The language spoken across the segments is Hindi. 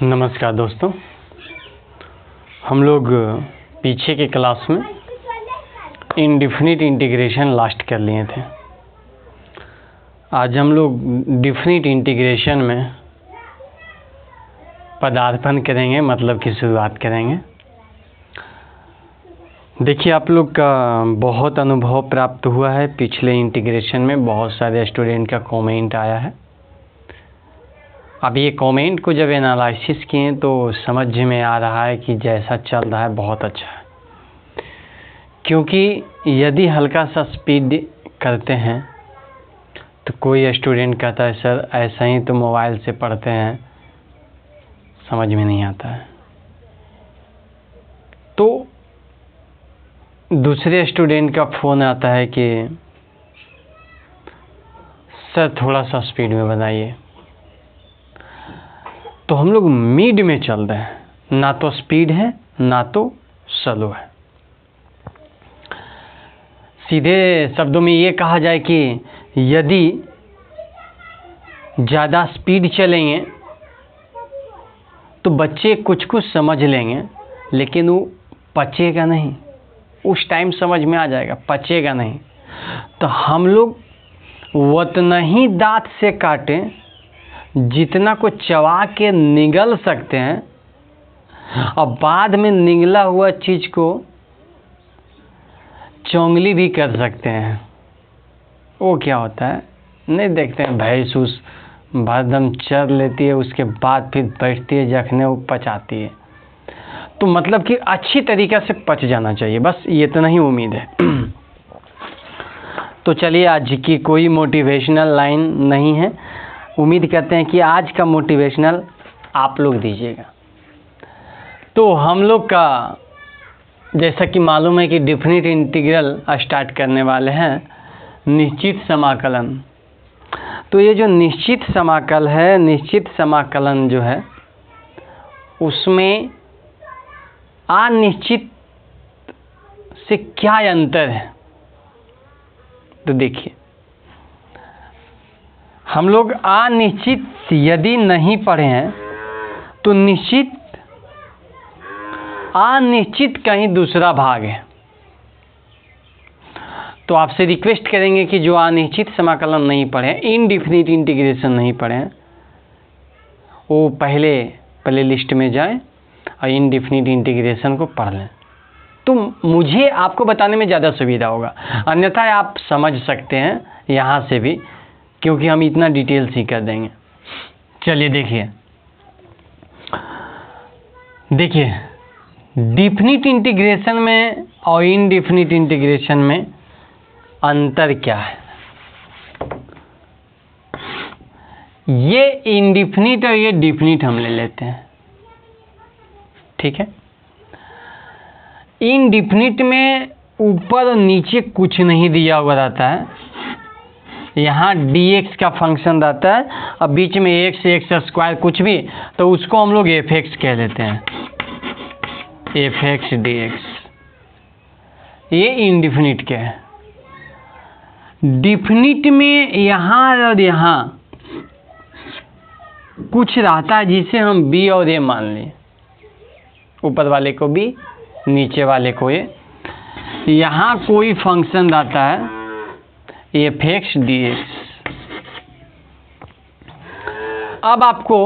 नमस्कार दोस्तों, हम लोग पीछे के क्लास में इनडिफिनिट इंटीग्रेशन लास्ट कर लिए थे। आज हम लोग डिफिनिट इंटीग्रेशन में पदार्पण करेंगे, मतलब की शुरुआत करेंगे। देखिए, आप लोग का बहुत अनुभव प्राप्त हुआ है। पिछले इंटीग्रेशन में बहुत सारे स्टूडेंट का कमेंट आया है। अब ये कमेंट को जब एनालिसिस किए तो समझ में आ रहा है कि जैसा चल रहा है बहुत अच्छा है, क्योंकि यदि हल्का सा स्पीड करते हैं तो कोई स्टूडेंट कहता है सर ऐसा ही तो मोबाइल से पढ़ते हैं, समझ में नहीं आता है। तो दूसरे स्टूडेंट का फ़ोन आता है कि सर थोड़ा सा स्पीड में बनाइए। तो हम लोग मिड में चल रहे हैं, ना तो स्पीड है ना तो स्लो है। सीधे शब्दों में ये कहा जाए कि यदि ज़्यादा स्पीड चलेंगे तो बच्चे कुछ कुछ समझ लेंगे, लेकिन वो पचेगा नहीं। उस टाइम समझ में आ जाएगा, पचेगा नहीं। तो हम लोग उतना ही दांत से काटें जितना को चबा के निगल सकते हैं, और बाद में निगला हुआ चीज़ को चोंगली भी कर सकते हैं। वो क्या होता है नहीं देखते हैं, भैंस उस भरदम चर लेती है, उसके बाद फिर बैठती है जखने वो पचाती है। तो मतलब कि अच्छी तरीक़े से पच जाना चाहिए, बस ये इतना ही उम्मीद है। तो चलिए, आज की कोई मोटिवेशनल लाइन नहीं है। उम्मीद करते हैं कि आज का मोटिवेशनल आप लोग दीजिएगा। तो हम लोग का जैसा कि मालूम है कि डिफिनिट इंटीग्रल स्टार्ट करने वाले हैं निश्चित समाकलन। तो ये जो निश्चित समाकल है, निश्चित समाकलन जो है उसमें अनिश्चित से क्या अंतर है। तो देखिए, हम लोग अनिश्चित यदि नहीं पढ़े हैं तो निश्चित अनिश्चित कहीं दूसरा भाग है। तो आपसे रिक्वेस्ट करेंगे कि जो अनिश्चित समाकलन नहीं पढ़े, इनडिफिनिट इंटीग्रेशन नहीं पढ़े हैं, वो पहले प्ले लिस्ट में जाएं और इनडिफिनिट इंटीग्रेशन को पढ़ लें। तो मुझे आपको बताने में ज़्यादा सुविधा होगा, अन्यथा आप समझ सकते हैं यहाँ से भी, क्योंकि हम इतना डिटेल्स ही कर देंगे। चलिए देखिए डिफिनिट इंटीग्रेशन में और इनडिफिनिट इंटीग्रेशन में अंतर क्या है। ये इनडिफिनिट और ये डिफिनिट हम ले लेते हैं, ठीक है। इनडिफिनिट में ऊपर और नीचे कुछ नहीं दिया हुआ रहता है, यहाँ dx का फंक्शन रहता है और बीच में x स्क्वायर कुछ भी, तो उसको हम लोग fx कह लेते हैं, fx dx। ये इनडिफिनिट के है। डिफिनिट में यहाँ और यहाँ कुछ रहता है जिसे हम b और a मान लें, ऊपर वाले को b, नीचे वाले को a। यहाँ कोई फंक्शन रहता है fx dx। अब आपको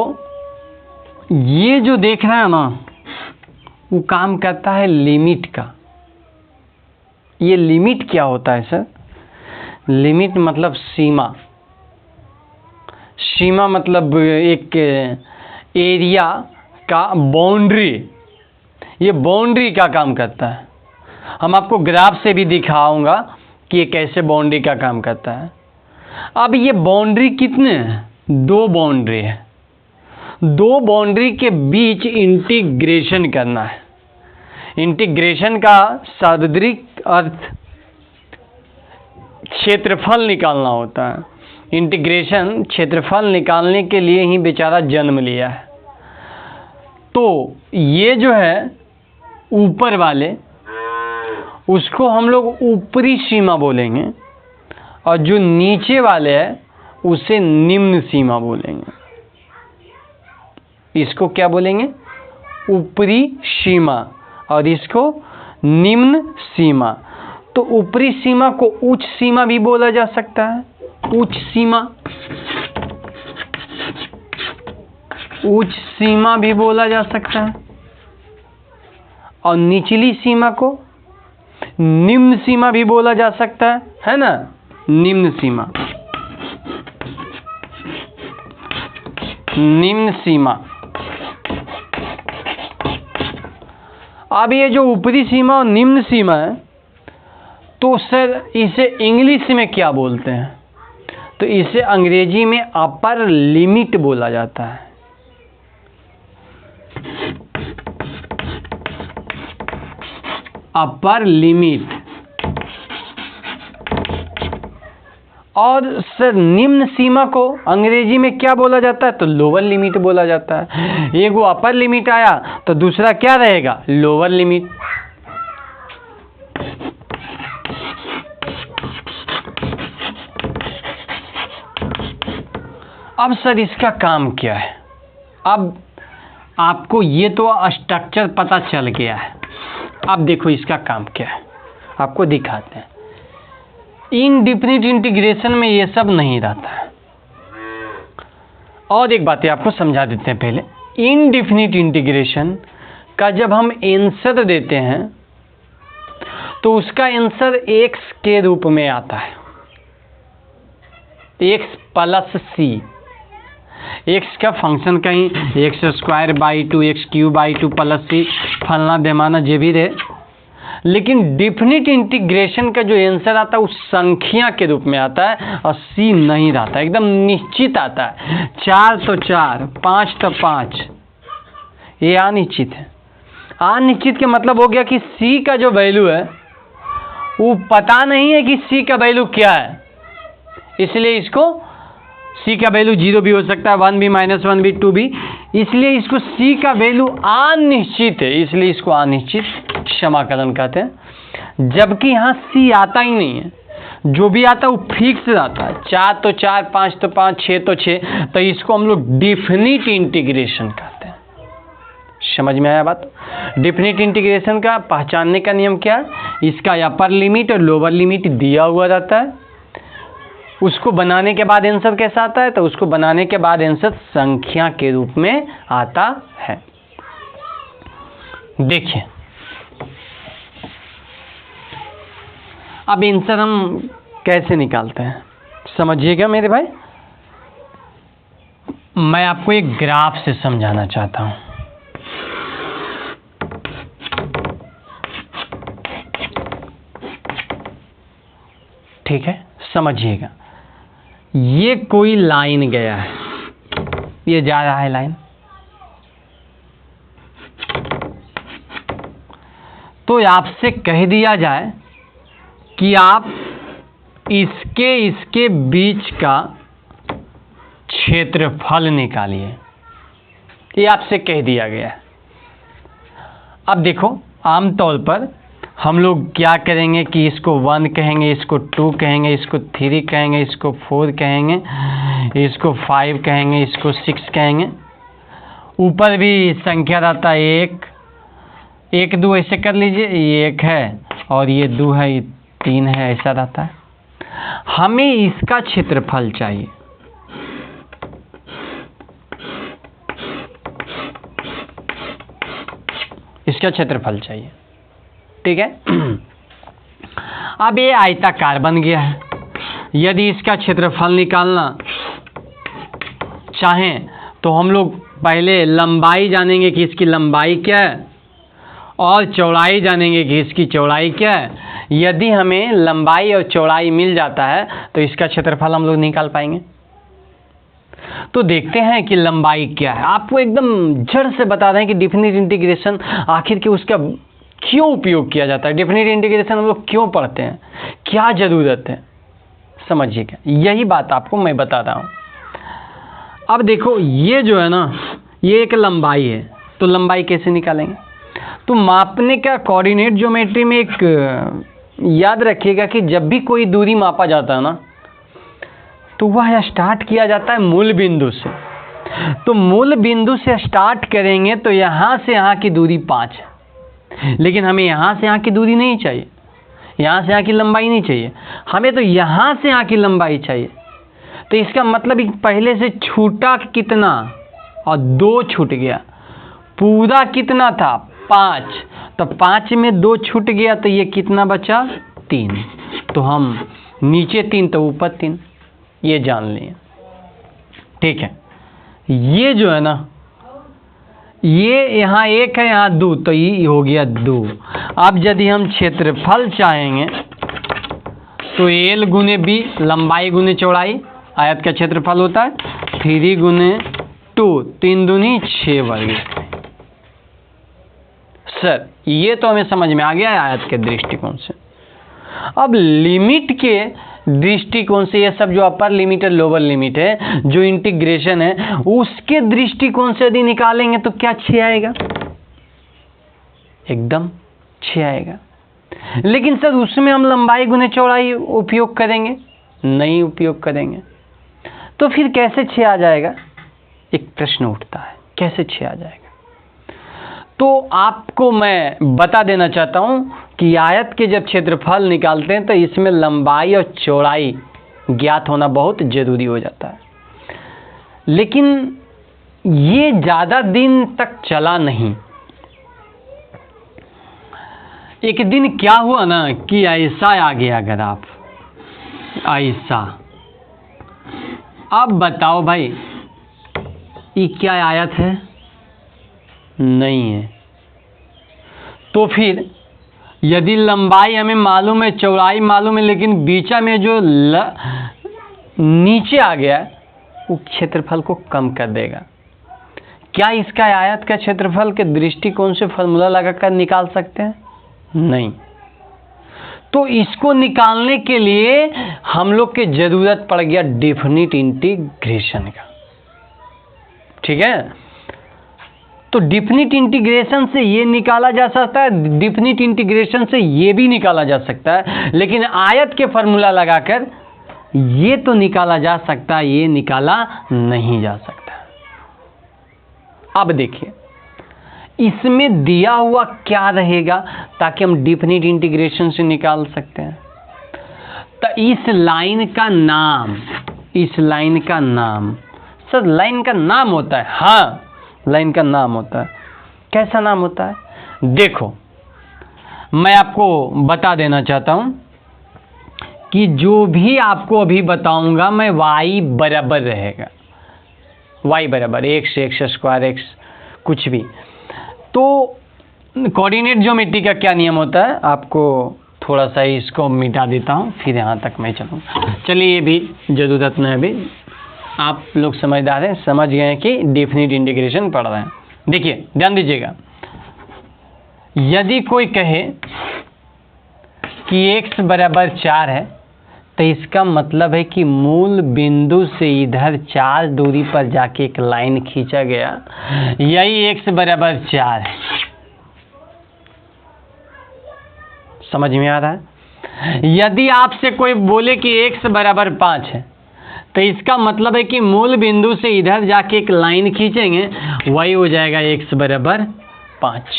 ये जो देख रहे हैं ना, वो काम करता है लिमिट का। ये लिमिट क्या होता है सर? लिमिट मतलब सीमा। सीमा मतलब एक एरिया का बाउंड्री। ये बाउंड्री का काम करता है। हम आपको ग्राफ से भी दिखाऊंगा कि ये कैसे बाउंड्री का काम करता है। अब ये बाउंड्री कितने हैं? दो बाउंड्री है। दो बाउंड्री के बीच इंटीग्रेशन करना है। इंटीग्रेशन का शाब्दिक अर्थ क्षेत्रफल निकालना होता है। इंटीग्रेशन क्षेत्रफल निकालने के लिए ही बेचारा जन्म लिया है। तो ये जो है ऊपर वाले, उसको हम लोग ऊपरी सीमा बोलेंगे, और जो नीचे वाले है उसे निम्न सीमा बोलेंगे। इसको क्या बोलेंगे? ऊपरी सीमा, और इसको निम्न सीमा। तो ऊपरी सीमा को उच्च सीमा भी बोला जा सकता है, उच्च सीमा, उच्च सीमा भी बोला जा सकता है, और निचली सीमा को निम्न सीमा भी बोला जा सकता है ना? निम्न सीमा, निम्न सीमा। अब ये जो ऊपरी सीमा और निम्न सीमा है, तो सर इसे इंग्लिश में क्या बोलते हैं? तो इसे अंग्रेजी में अपर लिमिट बोला जाता है। Upper limit. और सर निम्न सीमा को अंग्रेजी में क्या बोला जाता है? तो लोअर लिमिट बोला जाता है। एक वो अपर लिमिट आया तो दूसरा क्या रहेगा? Lower limit. अब सर इसका काम क्या है? अब आपको ये तो स्ट्रक्चर पता चल गया है। अब देखो इसका काम क्या है, आपको दिखाते हैं। इनडिफिनिट इंटीग्रेशन में ये सब नहीं रहता है। और एक बात आपको समझा देते हैं पहले। इनडिफिनिट इंटीग्रेशन का जब हम आंसर देते हैं तो उसका आंसर x के रूप में आता है, x प्लस सी। x का फंक्शन कहीं x²/2 x³ प्लस सी फलना बेमाना जे भी रहे, लेकिन डिफिनिट इंटीग्रेशन का जो आंसर आता है उस संख्या के रूप में आता है और सी नहीं रहता, एकदम निश्चित आता है। 4 तो 4, 5 तो 5, ये अनिश्चित है। अनिश्चित का मतलब हो गया कि सी का जो वैल्यू है वो पता नहीं है कि सी का वैल्यू क्या है, इसलिए इसको सी का वैल्यू 0 भी हो सकता है, 1 भी, -1 भी, 2 भी, इसलिए इसको सी का वैल्यू अनिश्चित है, इसलिए इसको अनिश्चित समाकलन कहते हैं। जबकि यहाँ सी आता ही नहीं है, जो भी आता है वो फिक्स आता है। 4 तो 4, 5 तो 5, 6 तो 6, तो इसको हम लोग डिफिनिट इंटीग्रेशन कहते हैं। समझ में आया बात? डिफिनिट इंटीग्रेशन का पहचानने का नियम क्या है? इसका अपर लिमिट और लोअर लिमिट दिया हुआ रहता है। उसको बनाने के बाद आंसर कैसा आता है? तो उसको बनाने के बाद आंसर संख्या के रूप में आता है। देखिए अब आंसर हम कैसे निकालते हैं, समझिएगा मेरे भाई। मैं आपको एक ग्राफ से समझाना चाहता हूं। ठीक है, समझिएगा। ये कोई लाइन गया है, ये जा रहा है लाइन, तो आपसे कह दिया जाए कि आप इसके बीच का क्षेत्रफल निकालिए, ये आपसे कह दिया गया है। अब देखो आमतौर पर हम लोग क्या करेंगे कि इसको 1 कहेंगे, इसको 2 कहेंगे, इसको 3 कहेंगे, इसको 4 कहेंगे, इसको 5 कहेंगे, इसको 6 कहेंगे। ऊपर भी संख्या रहता है 1 2 ऐसे कर लीजिए, ये 1 है और ये 2 है, ये 3 है, ऐसा रहता है। हमें इसका क्षेत्रफल चाहिए। इसका क्षेत्रफल चाहिए, ठीक है। अब ये आयताकार बन गया है। यदि इसका क्षेत्रफल निकालना चाहें तो हम लोग पहले लंबाई जानेंगे कि इसकी लंबाई क्या है और चौड़ाई जानेंगे कि इसकी चौड़ाई क्या है। यदि हमें लंबाई और चौड़ाई मिल जाता है तो इसका क्षेत्रफल हम लोग निकाल पाएंगे। तो देखते हैं कि लंबाई क्या है। आपको एकदम जड़ से बता रहे हैं कि डिफिनिट इंटीग्रेशन आखिर के उसका क्यों उपयोग किया जाता है, डिफिनिट इंटीग्रेशन हम लोग क्यों पढ़ते हैं, क्या ज़रूरत है, समझिएगा। यही बात आपको मैं बता रहा हूँ। अब देखो ये जो है ना, ये एक लंबाई है, तो लंबाई कैसे निकालेंगे? तो मापने का कोऑर्डिनेट ज्योमेट्री में एक याद रखिएगा कि जब भी कोई दूरी मापा जाता है ना, तो वह स्टार्ट किया जाता है मूल बिंदु से। तो मूल बिंदु से स्टार्ट करेंगे तो यहाँ से यहाँ की दूरी 5 है, लेकिन हमें यहाँ से यहाँ की दूरी नहीं चाहिए, यहाँ से यहाँ की लंबाई नहीं चाहिए, हमें तो यहाँ से यहाँ की लंबाई चाहिए। तो इसका मतलब पहले से छूटा कितना और 2 छूट गया, पूरा कितना था 5, तो 5 में 2 छूट गया तो ये कितना बचा 3। तो हम नीचे 3 तो ऊपर 3, ये जान लिए। ठीक है, ये जो है ना, ये यहाँ 1 है, यहाँ 2, तो ये हो गया 2। अब यदि हम क्षेत्रफल चाहेंगे तो L गुने B, लंबाई गुने चौड़ाई, आयत का क्षेत्रफल होता है 3 गुने 2, 3 दूनी 6 वर्ग। सर ये तो हमें समझ में आ गया है आयत के दृष्टिकोण से। अब लिमिट के दृष्टिकोण से, ये सब जो अपर लिमिट है लोअर लिमिट है, जो इंटीग्रेशन है, उसके दृष्टिकोण से यदि निकालेंगे तो क्या 6 आएगा, एकदम 6 आएगा। लेकिन सर उसमें हम लंबाई गुने चौड़ाई उपयोग करेंगे, नहीं उपयोग करेंगे, तो फिर कैसे 6 आ जाएगा, एक प्रश्न उठता है, कैसे 6 आ जाएगा। तो आपको मैं बता देना चाहता हूं कि आयत के जब क्षेत्रफल निकालते हैं तो इसमें लंबाई और चौड़ाई ज्ञात होना बहुत जरूरी हो जाता है। लेकिन ये ज़्यादा दिन तक चला नहीं। एक दिन क्या हुआ ना कि ऐसा आ गया ग्राफ, ऐसा। अब बताओ भाई, ये क्या आयत है, नहीं है। तो फिर यदि लंबाई हमें मालूम है, चौड़ाई मालूम है, लेकिन बीचा में जो नीचे आ गया वो क्षेत्रफल को कम कर देगा। क्या इसका आयत का क्षेत्रफल के दृष्टिकोण से फॉर्मूला लगाकर निकाल सकते हैं, नहीं। तो इसको निकालने के लिए हम लोग के जरूरत पड़ गया डेफिनिट इंटीग्रेशन का। ठीक है, तो डेफिनिट इंटीग्रेशन से ये निकाला जा सकता है, डेफिनिट इंटीग्रेशन से ये भी निकाला जा सकता है, लेकिन आयत के फॉर्मूला लगाकर ये तो निकाला जा सकता है, ये निकाला नहीं जा सकता। अब देखिए इसमें दिया हुआ क्या रहेगा ताकि हम डेफिनिट इंटीग्रेशन से निकाल सकते हैं। तो इस लाइन का नाम, इस लाइन का नाम, सर लाइन का नाम होता है, हाँ लाइन का नाम होता है। कैसा नाम होता है, देखो मैं आपको बता देना चाहता हूं कि जो भी आपको अभी बताऊंगा मैं y बराबर रहेगा, y बराबर x स्क्वायर x कुछ भी। तो कोऑर्डिनेट ज्योमेट्री का क्या नियम होता है, आपको थोड़ा सा इसको मिटा देता हूं, फिर यहाँ तक मैं चलूँगा। चलिए ये भी ज़रूरत नहीं, अभी आप लोग समझदार हैं, समझ गए हैं कि डेफिनिट इंटीग्रेशन पढ़ रहे हैं। देखिए ध्यान दीजिएगा, यदि कोई कहे कि x बराबर 4 है तो इसका मतलब है कि मूल बिंदु से इधर 4 दूरी पर जाके एक लाइन खींचा गया, यही x बराबर 4 है। समझ में आ रहा है। यदि आपसे कोई बोले कि x बराबर 5 है तो इसका मतलब है कि मूल बिंदु से इधर जाके एक लाइन खींचेंगे, वही हो जाएगा x बराबर 5।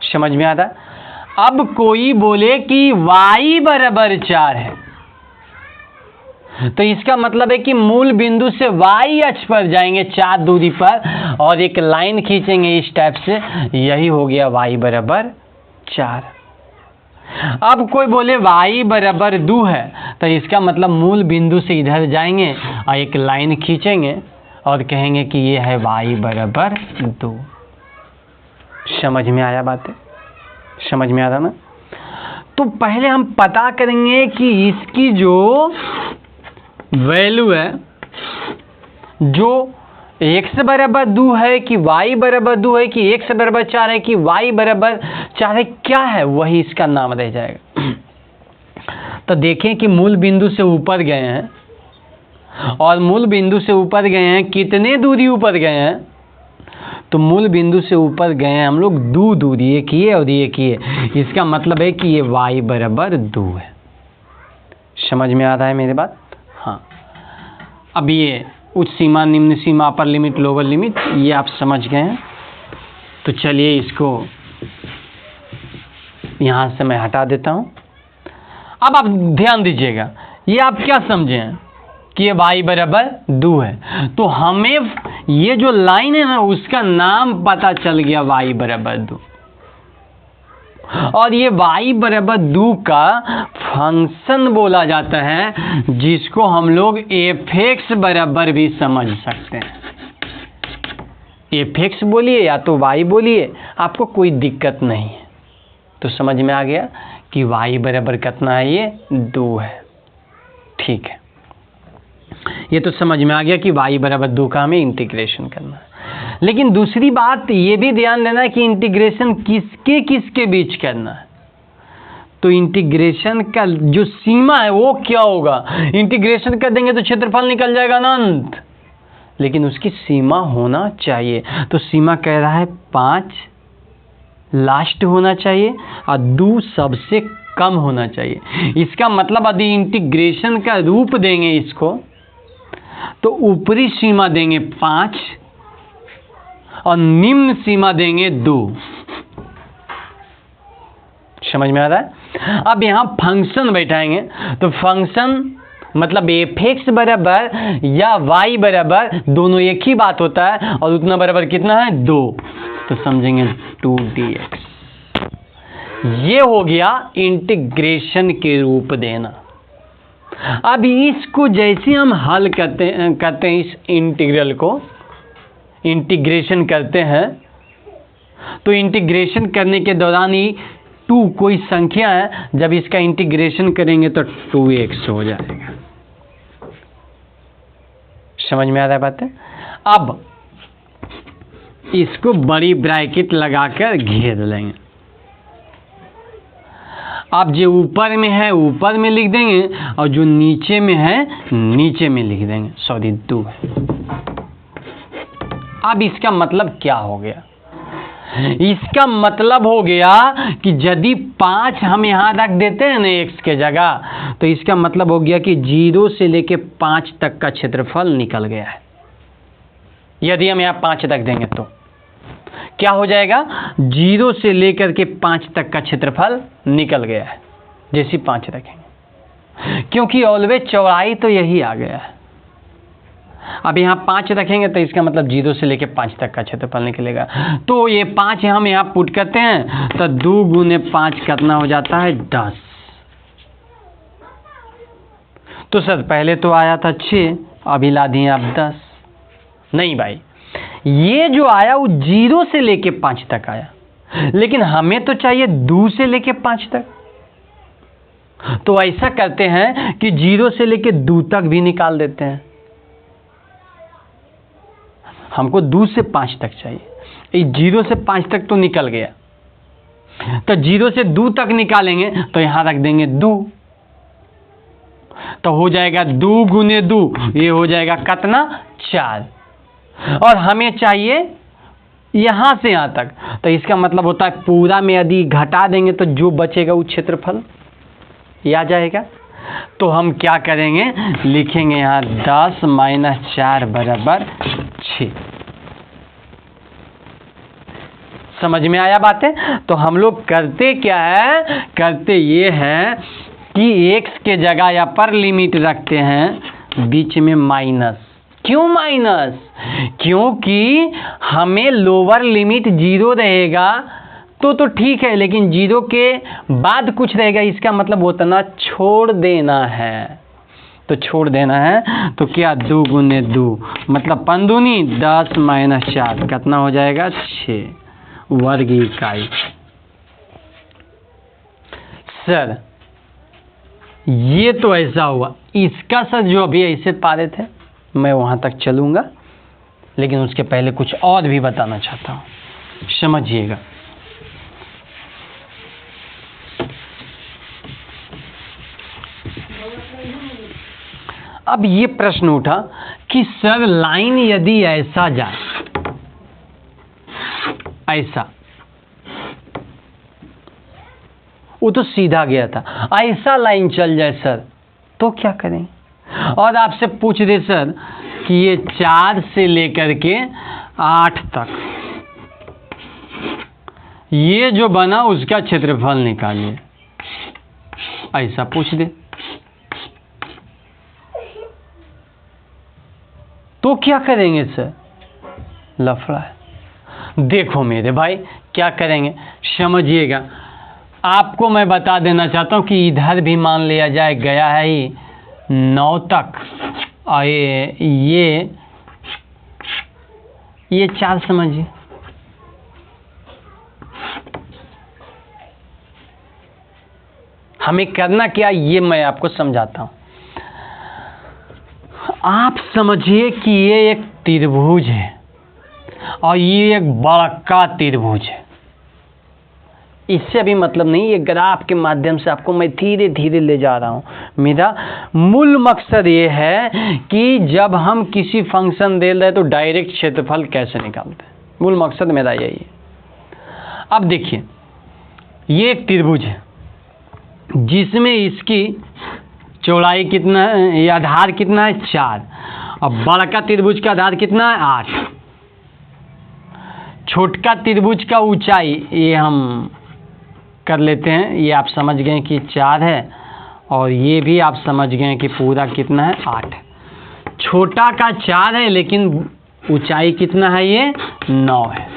समझ में आता है। अब कोई बोले कि y बराबर 4 है तो इसका मतलब है कि मूल बिंदु से y अक्ष पर जाएंगे 4 दूरी पर और एक लाइन खींचेंगे इस टाइप से, यही हो गया y बराबर 4। अब कोई बोले y बराबर 2 है तो इसका मतलब मूल बिंदु से इधर जाएंगे और एक लाइन खींचेंगे और कहेंगे कि ये है y बराबर 2। समझ में आया बातें, समझ में आ रहा ना। तो पहले हम पता करेंगे कि इसकी जो वैल्यू है, जो x बराबर 2 है कि y बराबर 2 है कि x बराबर 4 है कि y बराबर 4 है, क्या है वही इसका नाम रह जाएगा। तो देखें कि मूल बिंदु से ऊपर गए हैं और मूल बिंदु से ऊपर गए हैं, कितने दूरी ऊपर गए हैं, तो मूल बिंदु से ऊपर गए हैं हम लोग 2 दूरी, एक ये और एक ये, इसका मतलब है कि ये y बराबर 2 है। समझ में आ रहा है मेरी बात, हाँ। अब ये उच्च सीमा, निम्न सीमा, अपर लिमिट, लोअर लिमिट, ये आप समझ गए हैं। तो चलिए इसको यहाँ से मैं हटा देता हूँ। अब आप ध्यान दीजिएगा, ये आप क्या समझे हैं कि ये y बराबर 2 है, तो हमें ये जो लाइन है ना उसका नाम पता चल गया, y बराबर 2। और ये y बराबर 2 का फंक्शन बोला जाता है, जिसको हम लोग f(x) बराबर भी समझ सकते हैं। f(x) बोलिए या तो y बोलिए, आपको कोई दिक्कत नहीं है। तो समझ में आ गया कि y बराबर कितना है, ये 2 है। ठीक है, ये तो समझ में आ गया कि y बराबर 2 का हमें इंटीग्रेशन करना है। लेकिन दूसरी बात ये भी ध्यान देना है कि इंटीग्रेशन किसके किसके बीच करना है। तो इंटीग्रेशन का जो सीमा है वो क्या होगा, इंटीग्रेशन कर देंगे तो क्षेत्रफल निकल जाएगा अनंत, लेकिन उसकी सीमा होना चाहिए। तो सीमा कह रहा है 5 लास्ट होना चाहिए और 2 सबसे कम होना चाहिए। इसका मतलब यदि इंटीग्रेशन का रूप देंगे इसको, तो ऊपरी सीमा देंगे 5 और निम्न सीमा देंगे 2। समझ में आ रहा है। अब यहां फंक्शन बैठाएंगे, तो फंक्शन मतलब f(x) बराबर या y बराबर दोनों एक ही बात होता है, और उतना बराबर कितना है 2, तो समझेंगे 2dx। ये हो गया इंटीग्रेशन के रूप देना। अब इसको जैसे हम हल करते हैं इस इंटीग्रल को, इंटीग्रेशन करते हैं, तो इंटीग्रेशन करने के दौरान ही 2 कोई संख्या है, जब इसका इंटीग्रेशन करेंगे तो 2x हो जाएगा। समझ में आ रहा है बात है। अब इसको बड़ी ब्रैकेट लगाकर घेर लेंगे। आप जो ऊपर में है ऊपर में लिख देंगे, और जो नीचे में है नीचे में लिख देंगे। सॉरी 2 है। अब इसका मतलब क्या हो गया, इसका मतलब हो गया कि यदि 5 हम यहां रख देते हैं ना x के जगह, तो इसका मतलब हो गया कि 0 से लेके 5 तक का क्षेत्रफल निकल गया है। यदि हम यहाँ 5 रख देंगे तो क्या हो जाएगा, 0 से लेकर के 5 तक का क्षेत्रफल निकल गया है जैसी 5 रखेंगे, क्योंकि ऑलवेज चौड़ाई तो यही आ गया है। अब यहाँ 5 रखेंगे तो इसका मतलब 0 से लेकर 5 तक का क्षेत्रफल निकलेगा। तो ये 5 हम यहाँ पुट करते हैं, तो 2 गुने 5 कितना हो जाता है 10। तो सर पहले तो आया था 6, अभी ला दिए आप 10। नहीं भाई, ये जो आया वो 0 से लेके 5 तक आया, लेकिन हमें तो चाहिए 2 से लेके 5 तक। तो ऐसा करते हैं कि 0 से लेके 2 तक भी निकाल देते हैं। हमको 2 से 5 तक चाहिए, 0 से 5 तक तो निकल गया, तो 0 से 2 तक निकालेंगे तो यहां रख देंगे 2, तो हो जाएगा 2 गुने 2, ये हो जाएगा कितना 4। और हमें चाहिए यहां से यहां तक, तो इसका मतलब होता है पूरा में यदि घटा देंगे तो जो बचेगा वो क्षेत्रफल ये आ जाएगा। तो हम क्या करेंगे, लिखेंगे यहाँ 10 - 4 बराबर 6। समझ में आया बातें। तो हम लोग करते क्या है, करते ये है कि x के जगह या पर लिमिट रखते हैं, बीच में माइनस। क्यों माइनस, क्योंकि हमें लोअर लिमिट 0 रहेगा तो ठीक है, लेकिन 0 के बाद कुछ रहेगा, इसका मतलब उतना छोड़ देना है। तो छोड़ देना है तो क्या 2 गुने 2 मतलब 5 दूनी 10 - 4 कितना हो जाएगा 6 वर्ग इकाई। सर ये तो ऐसा हुआ, इसका सर जो अभी ऐसे पा रहे थे मैं वहां तक चलूंगा, लेकिन उसके पहले कुछ और भी बताना चाहता हूं, समझिएगा। अब ये प्रश्न उठा कि सर लाइन यदि ऐसा जाए, ऐसा, वो तो सीधा गया था, ऐसा लाइन चल जाए सर तो क्या करें। और आपसे पूछ रहे सर कि ये 4 से लेकर के 8 तक ये जो बना उसका क्षेत्रफल निकालिए, ऐसा पूछ दे तो क्या करेंगे सर? लफड़ा है। देखो मेरे भाई क्या करेंगे समझिएगा। आपको मैं बता देना चाहता हूँ कि इधर भी मान लिया जाए गया है ही 9 तक और ये 4 समझिए। हमें करना क्या ये मैं आपको समझाता हूँ। आप समझिए कि ये एक त्रिभुज है और ये एक बड़ा त्रिभुज है। इससे अभी मतलब नहीं, ये ग्राफ के माध्यम से आपको मैं धीरे धीरे ले जा रहा हूँ। मेरा मूल मकसद ये है कि जब हम किसी फंक्शन दे रहे तो डायरेक्ट क्षेत्रफल कैसे निकालते हैं, मूल मकसद मेरा यही है। अब देखिए ये एक त्रिभुज है जिसमें इसकी चौड़ाई कितना है, ये आधार कितना है 4, और बड़ा का त्रिभुज का आधार कितना है 8। छोटका त्रिभुज का ऊंचाई ये हम कर लेते हैं, ये आप समझ गए कि 4 है और ये भी आप समझ गए कि पूरा कितना है 8। छोटा का 4 है लेकिन ऊंचाई कितना है ये 9 है।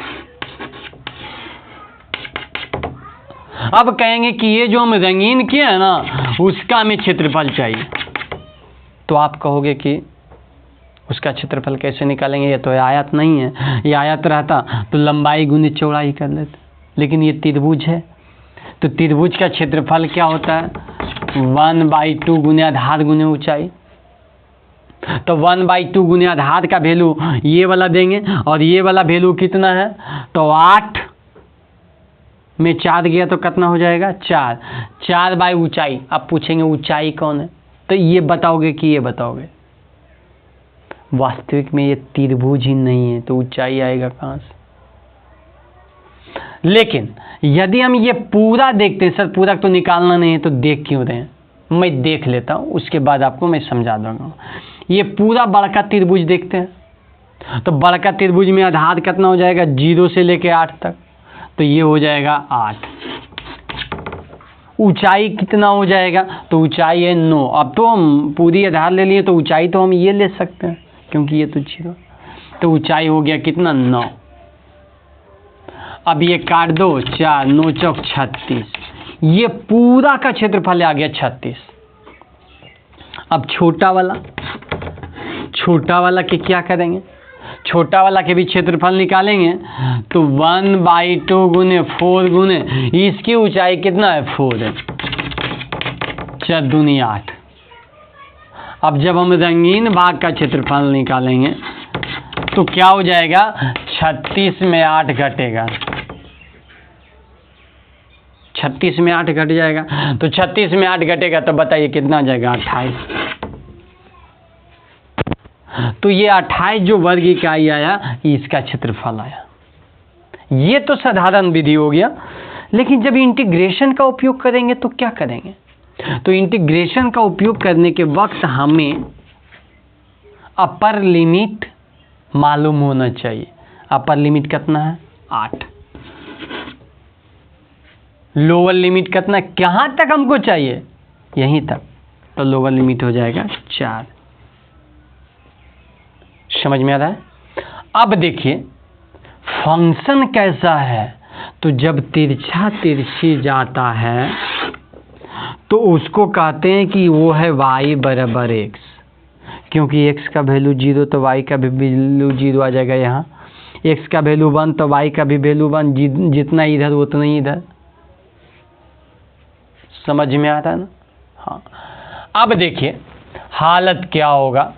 अब कहेंगे कि ये जो हम रंगीन किए हैं ना उसका हमें क्षेत्रफल चाहिए, तो आप कहोगे कि उसका क्षेत्रफल कैसे निकालेंगे, ये तो आयत नहीं है। ये आयत रहता तो लंबाई गुने चौड़ाई कर लेते, लेकिन ये त्रिभुज है तो त्रिभुज का क्षेत्रफल क्या होता है 1/2 गुने आधार गुने ऊंचाई। तो 1/2 गुने आधार का वैल्यू ये वाला देंगे और ये वाला वैल्यू कितना है, तो 8 में 4 गया तो कितना हो जाएगा 4 बाई ऊंचाई। अब पूछेंगे ऊंचाई कौन है, तो ये बताओगे कि ये बताओगे। वास्तविक में ये त्रिभुज ही नहीं है तो ऊंचाई आएगा कहाँ से। लेकिन यदि हम ये पूरा देखते हैं, सर पूरा तो निकालना नहीं है तो देख क्यों रहे हैं, मैं देख लेता हूँ उसके बाद आपको मैं समझा दूंगा। ये पूरा बड़का त्रिभुज देखते हैं तो बड़का त्रिभुज में आधार कितना हो जाएगा 0 से लेके 8 तक, तो ये हो जाएगा 8। ऊंचाई कितना हो जाएगा, तो ऊंचाई है 9। अब तो हम पूरी आधार ले लिए तो ऊंचाई तो हम ये ले सकते हैं क्योंकि ये तो 0, तो ऊंचाई हो गया कितना 9। अब ये काट दो 4 9 चौक 36, ये पूरा का क्षेत्रफल आ गया 36। अब छोटा वाला के क्या करेंगे, छोटा वाला के भी क्षेत्रफल निकालेंगे तो 1/2 गुने 4 गुने इसकी ऊंचाई कितना है 4 है, 4 दूनी 8। अब जब हम रंगीन भाग का क्षेत्रफल निकालेंगे तो क्या हो जाएगा 36 में 8 घटेगा, 36 में 8 घट जाएगा, तो 36 में 8 घटेगा तो बताइए कितना आ जाएगा 28। तो ये 28 जो वर्ग इकाई आया इसका क्षेत्रफल आया। ये तो साधारण विधि हो गया, लेकिन जब इंटीग्रेशन का उपयोग करेंगे तो क्या करेंगे, तो इंटीग्रेशन का उपयोग करने के वक्त हमें अपर लिमिट मालूम होना चाहिए। अपर लिमिट कितना है 8, लोअर लिमिट कितना, कहाँ तक हमको चाहिए यहीं तक, तो लोअर लिमिट हो जाएगा 4। समझ में आ रहा है। अब देखिए फंक्शन कैसा है, तो जब तिरछा तिरछी जाता है तो उसको कहते हैं कि वो है y बराबर x, क्योंकि x का वैल्यू 0 तो y का भी वैल्यू 0 आ जाएगा। यहाँ x का वैल्यू 1 तो y का भी वैल्यू 1, जितना इधर उतना ही इधर। समझ में आता है ना। हाँ, अब देखिए हालत क्या होगा,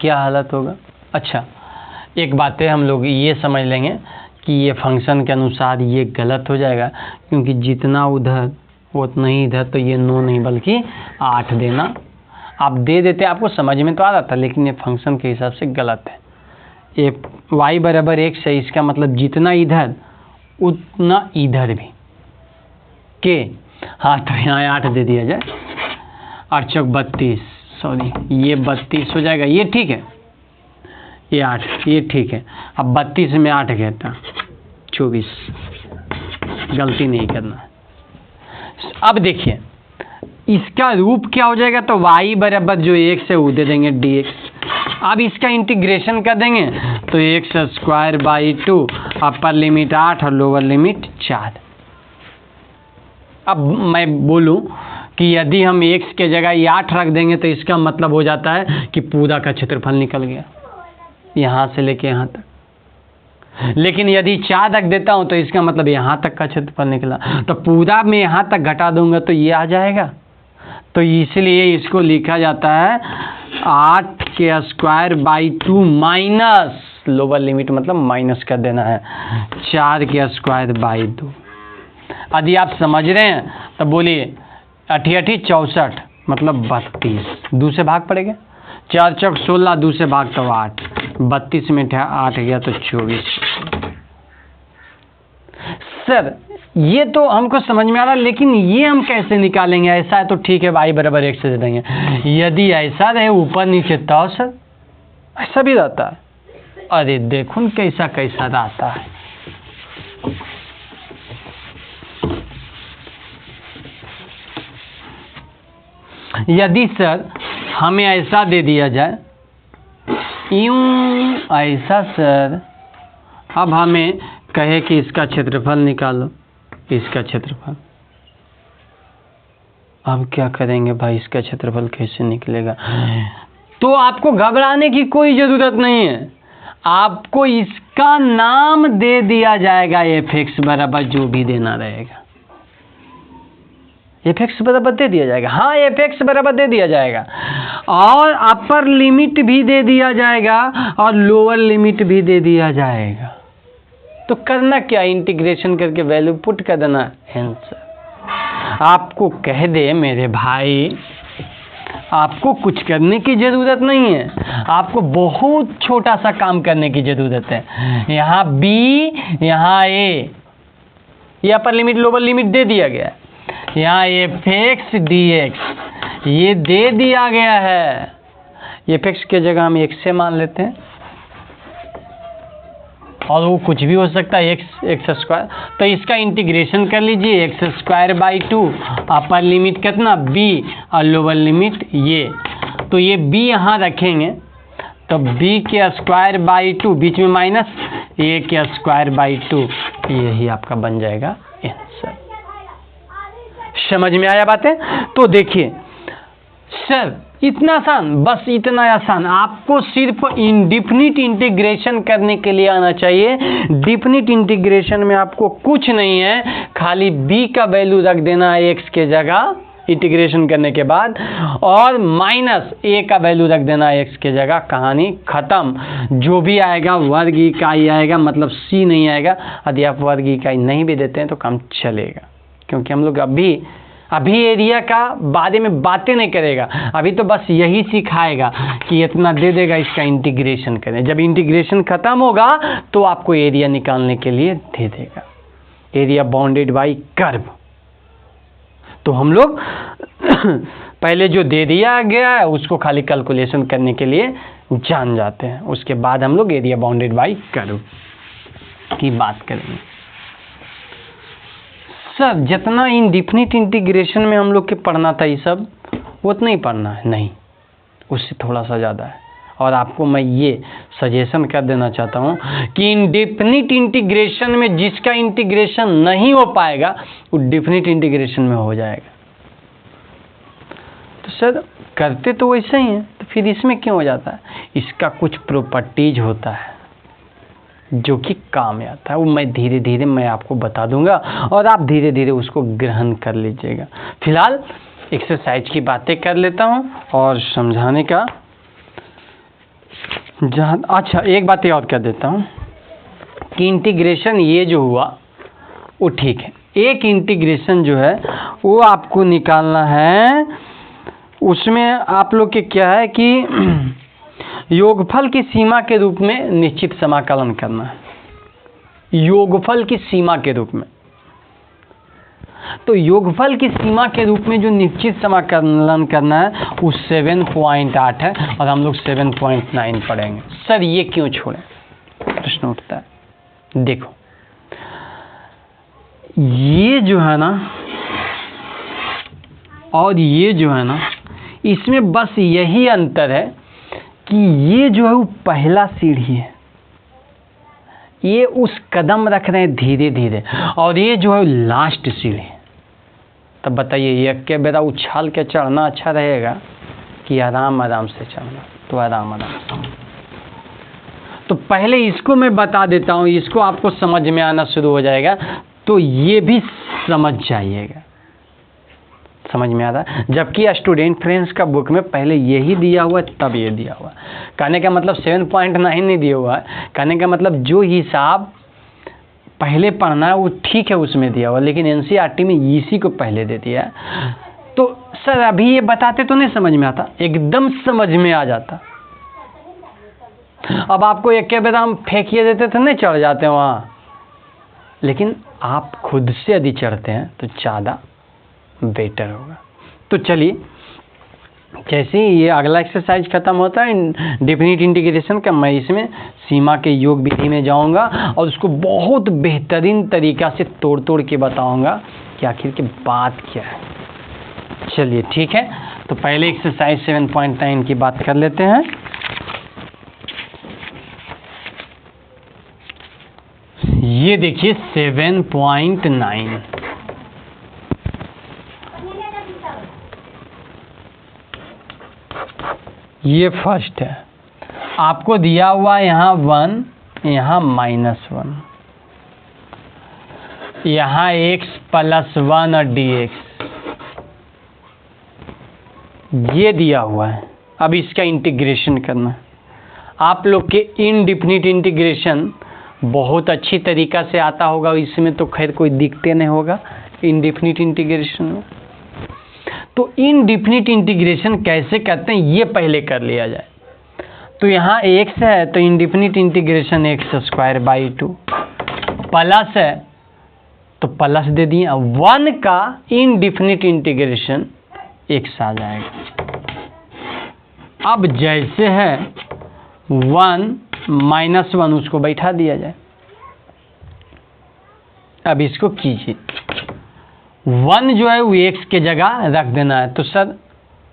क्या हालत होगा। अच्छा एक बात है, हम लोग ये समझ लेंगे कि ये फंक्शन के अनुसार ये गलत हो जाएगा, क्योंकि जितना उधर उतना ही इधर, तो ये 9 नहीं बल्कि 8 देना। आप दे देते आपको समझ में तो आ रहा था, लेकिन ये फंक्शन के हिसाब से गलत है। ये y बराबर x है, इसका मतलब जितना इधर उतना इधर भी के। हाँ तो यहाँ 8 दे दिया जाए, 8 चौक 32, सॉरी ये 32 हो जाएगा, ये ठीक है, ये 8, ये ठीक है। अब 32 में 8 कहता 24, गलती नहीं करना। अब देखिए इसका रूप क्या हो जाएगा, तो y बराबर जो x है वो दे देंगे dx। अब इसका इंटीग्रेशन कर देंगे तो x²/2, अपर लिमिट 8 और लोअर लिमिट 4। अब मैं बोलूं कि यदि हम x के जगह ये 8 रख देंगे तो इसका मतलब हो जाता है कि पूरा का क्षेत्रफल निकल गया यहाँ से लेके यहाँ तक। लेकिन यदि 4 रख देता हूँ तो इसका मतलब यहाँ तक का क्षेत्रफल निकला, तो पूरा में यहाँ तक घटा दूंगा तो ये आ जाएगा। तो इसलिए इसको लिखा जाता है 8²/2 माइनस, लोअर लिमिट मतलब माइनस कर देना है, 4²/2। यदि आप समझ रहे हैं तो बोलिए 8 8 64 मतलब 32, 2 से भाग पड़ेगा, 4 चौक 16, 2 से भाग तो 8, 32 में 8 गया तो 24। सर ये तो हमको समझ में आ रहा, लेकिन ये हम कैसे निकालेंगे? ऐसा है तो ठीक है, y बराबर x से दे देंगे। यदि ऐसा रहे ऊपर नीचे तो सर ऐसा भी रहता है। अरे देखो कैसा कैसा रहता है। यदि सर हमें ऐसा दे दिया जाए, यूं ऐसा सर, अब हमें कहे कि इसका क्षेत्रफल निकालो, इसका क्षेत्रफल, अब क्या करेंगे भाई, इसका क्षेत्रफल कैसे निकलेगा? तो आपको घबराने की कोई ज़रूरत नहीं है, आपको इसका नाम दे दिया जाएगा f(x) बराबर जो भी देना रहेगा, f(x) बराबर दे दिया जाएगा। हाँ f(x) बराबर दे दिया जाएगा, और अपर लिमिट भी दे दिया जाएगा और लोअर लिमिट भी दे दिया जाएगा। तो करना क्या, इंटीग्रेशन करके वैल्यू पुट कर देना, आंसर। आपको कह दे मेरे भाई, आपको कुछ करने की ज़रूरत नहीं है, आपको बहुत छोटा सा काम करने की ज़रूरत है। यहाँ b, यहाँ a, ये अपर लिमिट लोअर लिमिट दे दिया गया, यहाँ f(x) dx ये दे दिया गया है। f(x) के जगह हम x से मान लेते हैं, और वो कुछ भी हो सकता है, x²। तो इसका इंटीग्रेशन कर लीजिए, x²/2, अपर लिमिट कितना b और लोअर लिमिट ये, तो ये b यहाँ रखेंगे तो b²/2, बीच में माइनस a²/2, यही आपका बन जाएगा आंसर। समझ में आया बातें? तो देखिए सर इतना आसान, बस इतना आसान, आपको सिर्फ इंडेफिनिट इंटीग्रेशन करने के लिए आना चाहिए। डेफिनिट इंटीग्रेशन में आपको कुछ नहीं है, खाली b का वैल्यू रख देना है x के जगह इंटीग्रेशन करने के बाद, और माइनस a का वैल्यू रख देना है x के जगह, कहानी खत्म। जो भी आएगा वर्ग इकाई आएगा, मतलब c नहीं आएगा। यदि आप वर्ग इकाई नहीं भी देते हैं तो काम चलेगा, क्योंकि हम लोग अभी एरिया का बारे में बातें नहीं करेगा, अभी तो बस यही सिखाएगा कि इतना दे देगा, इसका इंटीग्रेशन करें। जब इंटीग्रेशन खत्म होगा तो आपको एरिया निकालने के लिए दे देगा, एरिया बाउंडेड बाय कर्व। तो हम लोग पहले जो दे दिया गया है उसको खाली कैलकुलेशन करने के लिए जान जाते हैं, उसके बाद हम लोग एरिया बाउंडेड बाय कर्व की बात करेंगे। सर जितना इंडेफिनिट इंटीग्रेशन में हम लोग के पढ़ना था ये सब, उतना ही पढ़ना है नहीं, उससे थोड़ा सा ज़्यादा है। और आपको मैं ये सजेशन कर देना चाहता हूँ कि इंडेफिनिट इंटीग्रेशन में जिसका इंटीग्रेशन नहीं हो पाएगा वो डेफिनिट इंटीग्रेशन में हो जाएगा। तो सर करते तो वैसे ही हैं, तो फिर इसमें क्यों हो जाता है? इसका कुछ प्रॉपर्टीज होता है जो कि काम में आता है, वो मैं धीरे धीरे मैं आपको बता दूंगा और आप धीरे धीरे उसको ग्रहण कर लीजिएगा। फिलहाल एक्सरसाइज की बातें कर लेता हूँ और समझाने का जहाँ, अच्छा एक बात और कर देता हूँ कि इंटीग्रेशन ये जो हुआ वो ठीक है, एक इंटीग्रेशन जो है वो आपको निकालना है, उसमें आप लोग के क्या है कि योगफल की सीमा के रूप में निश्चित समाकलन करना है, योगफल की सीमा के रूप में। तो योगफल की सीमा के रूप में जो निश्चित समाकलन करना है वो 7.8 है और हम लोग 7.9 पढ़ेंगे। सर ये क्यों छोड़ें, प्रश्न उठता है। देखो ये जो है ना और ये जो है ना, इसमें बस यही अंतर है कि ये जो है वो पहला सीढ़ी है, ये उस कदम रख रहे हैं धीरे धीरे, और ये जो है लास्ट सीढ़ी। तब बताइए ये के बेरा उछाल के चढ़ना अच्छा रहेगा कि आराम आराम से चढ़ना? तो आराम आराम से। तो पहले इसको मैं बता देता हूँ, इसको आपको समझ में आना शुरू हो जाएगा, तो ये भी समझ जाइएगा। समझ में आ रहा है? जबकि स्टूडेंट फ्रेंड्स का बुक में पहले यही दिया हुआ है, तब ये दिया हुआ है। कहने का मतलब 7.9 नहीं दिया हुआ है, कहने का मतलब जो हिसाब पहले पढ़ना है वो ठीक है उसमें दिया हुआ, लेकिन एनसीईआरटी में इसी को पहले दे दिया है। तो सर अभी ये बताते तो नहीं समझ में आता, एकदम समझ में आ जाता। अब आपको एक के बेदाम फेंकिए देते तो नहीं चढ़ जाते वहाँ, लेकिन आप खुद से यदि चढ़ते हैं तो ज़्यादा बेटर होगा। तो चलिए, जैसे ही ये अगला एक्सरसाइज खत्म होता है डेफिनिट इंटीग्रेशन का, मैं इसमें सीमा के योग विधि में जाऊंगा और उसको बहुत बेहतरीन तरीका से तोड़ तोड़ के बताऊंगा कि आखिर की बात क्या है। चलिए ठीक है, तो पहले एक्सरसाइज 7.9 की बात कर लेते हैं। ये देखिए 7.9, ये फर्स्ट है। आपको दिया हुआ यहाँ 1, यहाँ -1, यहाँ x +1 और dx ये दिया हुआ है। अब इसका इंटीग्रेशन करना। आप लोग के इनडिफिनिट इंटीग्रेशन बहुत अच्छी तरीक़ा से आता होगा, इसमें तो खैर कोई दिक्कत नहीं होगा इनडिफिनिट इंटीग्रेशन में। तो इनडिफिनिट इंटीग्रेशन कैसे करते हैं ये पहले कर लिया जाए। तो यहाँ x है तो इनडिफिनिट इंटीग्रेशन x² 2, प्लस है तो प्लस दे दिए, 1 का इनडिफिनिट इंटीग्रेशन x आ जाएगा। अब जैसे है 1 -1 उसको बैठा दिया जाए। अब इसको कीजिए, 1 जो है वो x के जगह रख देना है। तो सर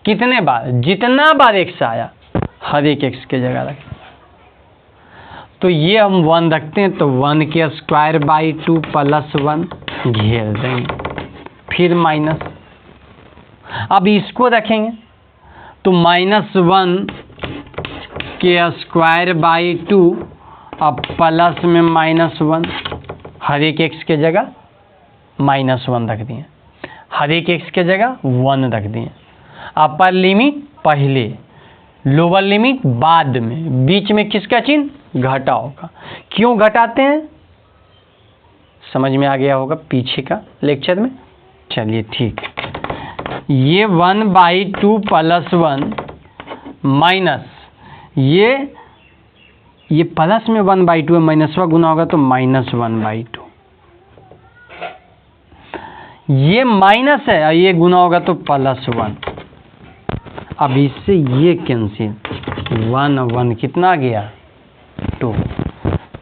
कितने बार, जितना बार x आया हर एक x के जगह रखें। तो ये हम 1 रखते हैं तो 1 के स्क्वायर बाई 2 + 1 घेर देंगे, फिर माइनस। अब इसको रखेंगे तो -1 के स्क्वायर बाई 2 अब प्लस में -1, हर एक x के जगह -1 रख दिए, हर एक x के जगह 1 रख दिए। अपर लिमिट पहले, लोअर लिमिट बाद में, बीच में किसका चिन्ह, घटाव का। क्यों घटाते हैं समझ में आ गया होगा पीछे का लेक्चर में। चलिए ठीक है, ये 1/2 + 1 माइनस ये प्लस में 1/2 है, माइनसवा गुना होगा तो -1/2। ये माइनस है और ये गुना होगा तो +1। अब इससे ये कैंसिल, 1 और 1 कितना गया 2।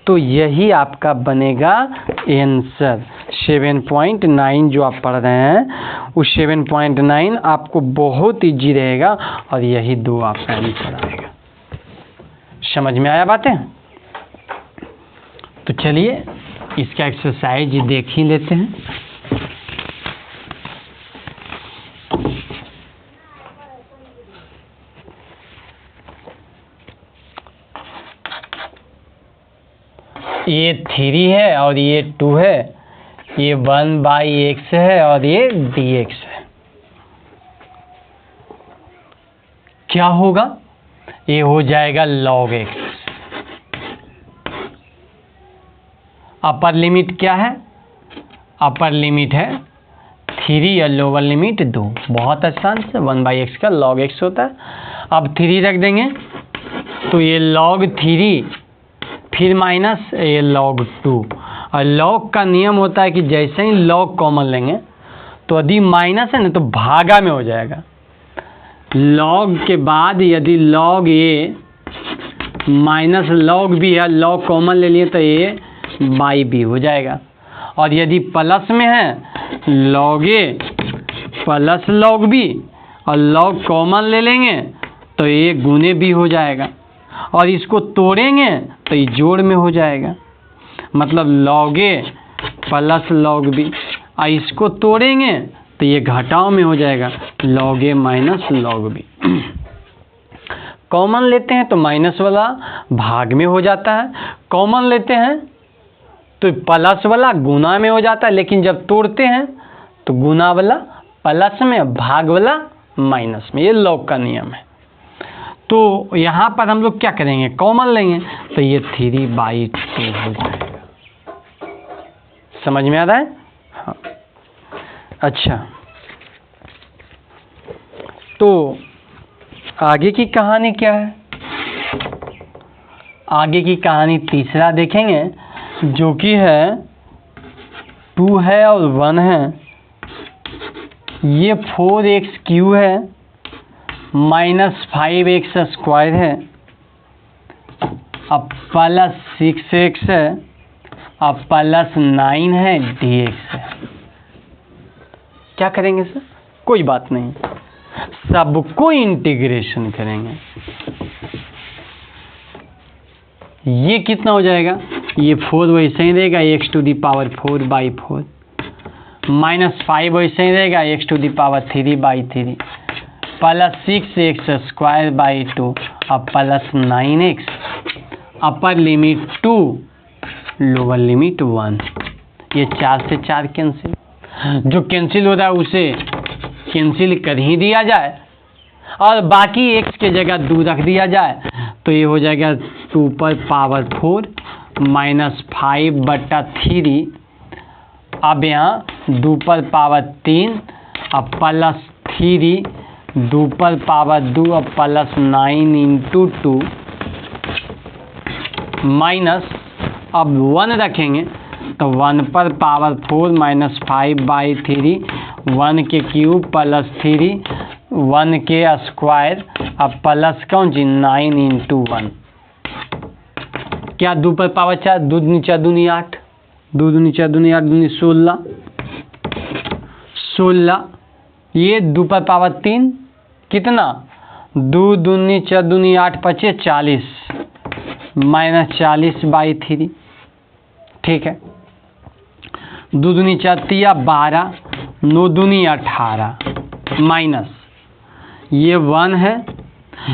तो यही आपका बनेगा आंसर 7.9 जो आप पढ़ रहे हैं उस 7.9 आपको बहुत इजी रहेगा और यही 2 आपका आंसर आएगा। समझ में आया बातें? तो चलिए इसका एक्सरसाइज देख ही लेते हैं। ये 3 है और ये 2 है, ये 1/x है और ये dx है। क्या होगा, ये हो जाएगा log x। अपर लिमिट क्या है, अपर लिमिट है 3 और लोअर लिमिट 2। बहुत आसान से 1/x का log x होता है। अब 3 रख देंगे तो ये log 3 फिर माइनस ये log 2। और log का नियम होता है कि जैसे ही log कॉमन लेंगे तो यदि माइनस है ना तो भागा में हो जाएगा। लॉग के बाद यदि लॉग ए माइनस लॉग बी है, लॉग कॉमन ले लिए तो ए बाई बी हो जाएगा। और यदि प्लस में है लॉग ए प्लस लॉग बी और लॉग कॉमन ले लेंगे तो ए गुने बी हो जाएगा। और इसको तोड़ेंगे तो ये जोड़ में हो जाएगा, मतलब लॉग ए प्लस लॉग बी। और इसको तोड़ेंगे तो ये घटाव में हो जाएगा, लॉग ए माइनस लॉग बी। कॉमन लेते हैं तो माइनस वाला भाग में हो जाता है, कॉमन लेते हैं तो प्लस वाला गुना में हो जाता है, लेकिन जब तोड़ते हैं तो गुना वाला प्लस में, भाग वाला माइनस में। ये लॉग का नियम है। तो यहाँ पर हम लोग क्या करेंगे, कॉमन लेंगे तो ये 3/2 हो जाएगा। समझ में आ रहा है? हाँ। अच्छा, तो आगे की कहानी क्या है? आगे की कहानी तीसरा देखेंगे, जो कि है 2 है और 1 है। ये 4x³ है माइनस 5x स्क्वायर है, अब प्लस 6x है, अब प्लस 9 है, dx है। क्या करेंगे सर? कोई बात नहीं, सबको इंटीग्रेशन करेंगे। ये कितना हो जाएगा? ये 4 वैसे ही रहेगा, x⁴/4 माइनस 5 वैसे ही रहेगा, x⁴/3/3 प्लस 6x² अब plus 9x, upper limit 2 lower limit 1। ये 4 से 4 कैंसिल, जो कैंसिल हो रहा है उसे कैंसिल कर ही दिया जाए और बाकी x के जगह 2 रख दिया जाए, तो ये हो जाएगा 2⁴ माइनस 5/3। अब यहाँ 2⁴3 अब प्लस 3 2⁴2 अब प्लस 9 इंटू 2 माइनस, अब 1 रखेंगे तो 1⁴ माइनस 5/3 1 के क्यूब प्लस 3 1 के स्क्वायर अब प्लस कौन जी 9 इंटू 1। क्या 2⁴4 2 दूनी 4 दूनी 8 2 दूनी 4 दूनी 8 दूनी 16। ये 2⁴3 कितना 2 दूनी 4 दूनी 8 × 5 = 40 माइनस 40/3। ठीक है, 2 दूनी 4 × 12 9 दूनी 18 माइनस ये 1 है।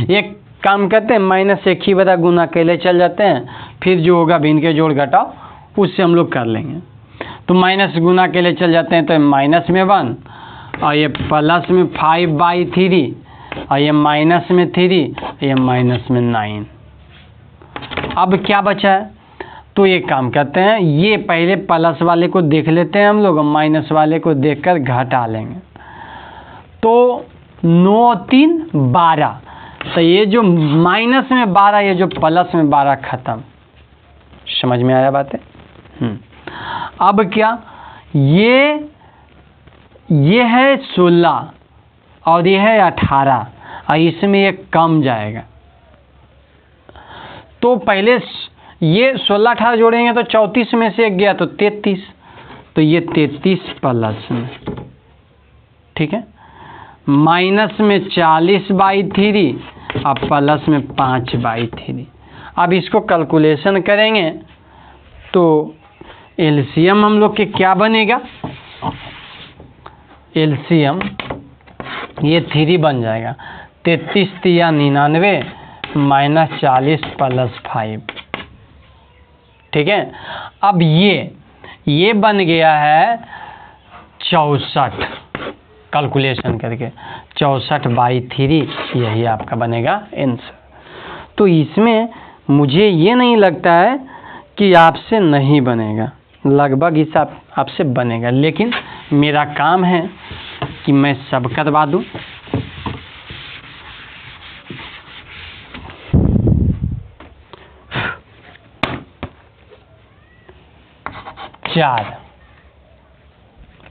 एक काम करते हैं, माइनस एक ही बता गुना अकेले चल जाते हैं, फिर जो होगा भिन्न के जोड़ घटाओ उससे हम लोग कर लेंगे। तो माइनस गुना के लिए चल जाते हैं तो माइनस में 1 और ये प्लस में 5/3 और ये माइनस में 3 ये माइनस में 9। अब क्या बचा है? तो ये काम करते हैं, ये पहले प्लस वाले को देख लेते हैं हम लोग, माइनस वाले को देखकर घटा लेंगे। तो 9 3 12, तो ये जो माइनस में 12 ये जो प्लस में 12 खत्म। समझ में आया बात है? अब क्या, ये है 16 और ये है 18 और इसमें ये कम जाएगा। तो पहले ये 16 18 जोड़ेंगे तो 34 में से एक गया तो 33, तो ये 33 प्लस में। ठीक है, माइनस में 40/3 और प्लस में 5/3। अब इसको कैलकुलेशन करेंगे तो एलसीएम हम लोग के क्या बनेगा? एलसीएम ये 3 बन जाएगा, 33 × 99 माइनस 40 प्लस 5। ठीक है, अब ये बन गया है 64, कैलकुलेशन करके 64/3 यही आपका बनेगा आंसर। तो इसमें मुझे ये नहीं लगता है कि आपसे नहीं बनेगा, लगभग इस आपसे बनेगा, लेकिन मेरा काम है कि मैं सब करवा दूं। चार,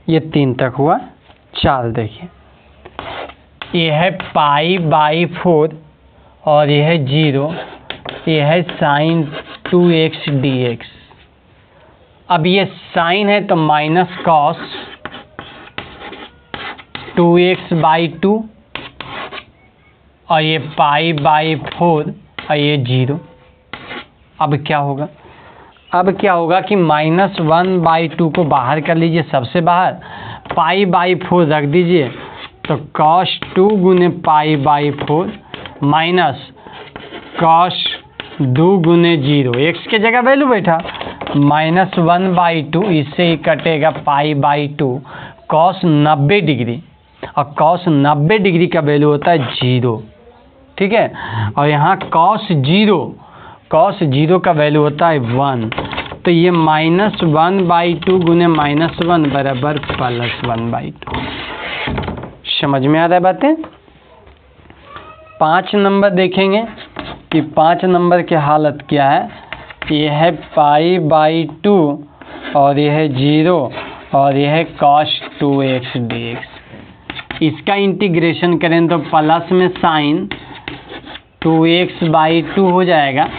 ये 3 तक हुआ। चाल देखिए, ये है π/4 और ये है 0, ये है sin 2x dx। अब ये साइन है तो माइनस कॉस 2x/2 और ये π/4 और ये 0। अब क्या होगा, अब क्या होगा कि -1/2 को बाहर कर लीजिए, सबसे बाहर π/4 रख दीजिए, तो cos 2 गुने π/4 माइनस cos 2 गुने 0, x के जगह वैल्यू बैठा -1/2, इससे ही कटेगा π/2 cos 90 डिग्री, और cos 90 डिग्री का वैल्यू होता है 0, ठीक है। और यहाँ cos 0 का वैल्यू होता है 1, तो ये -1/2 गुने -1 बराबर +1/2। समझ में आ रहा है बातें। 5 नंबर देखेंगे कि 5 नंबर की हालत क्या है। ये है π/2 और ये है 0 और ये है cos 2x dx। इसका इंटीग्रेशन करें तो प्लस में साइन 2x/2 हो जाएगा,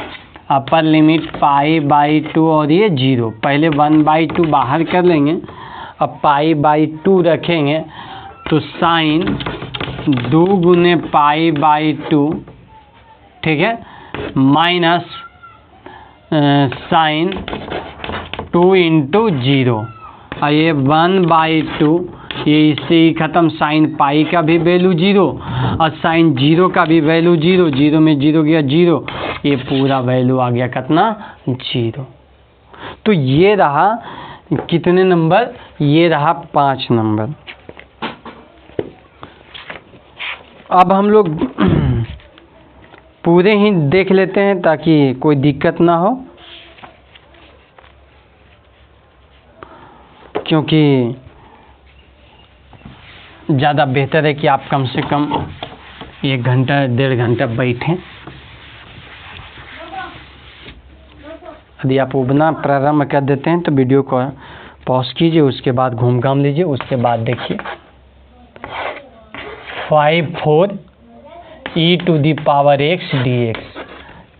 अपर लिमिट π/2 और ये 0, पहले 1/2 बाहर कर लेंगे, अब π/2 रखेंगे तो साइन 2 गुने π/2, ठीक है, माइनस साइन 2 इंटू 0, और ये 1/2, ये इससे ही ख़त्म, साइन पाई का भी वैल्यू 0 और साइन 0 का भी वैल्यू 0, 0 में 0 गया 0, ये पूरा वैल्यू आ गया कितना 0। तो ये रहा कितने नंबर, ये रहा 5 नंबर। अब हम लोग पूरे ही देख लेते हैं ताकि कोई दिक्कत ना हो, क्योंकि ज़्यादा बेहतर है कि आप कम से कम 1 घंटा 1.5 घंटा बैठें। यदि आप उबना प्रारंभ कर देते हैं तो वीडियो को पॉज कीजिए, उसके बाद घूम घाम लीजिए, उसके बाद देखिए 5/4 e⁻x dx।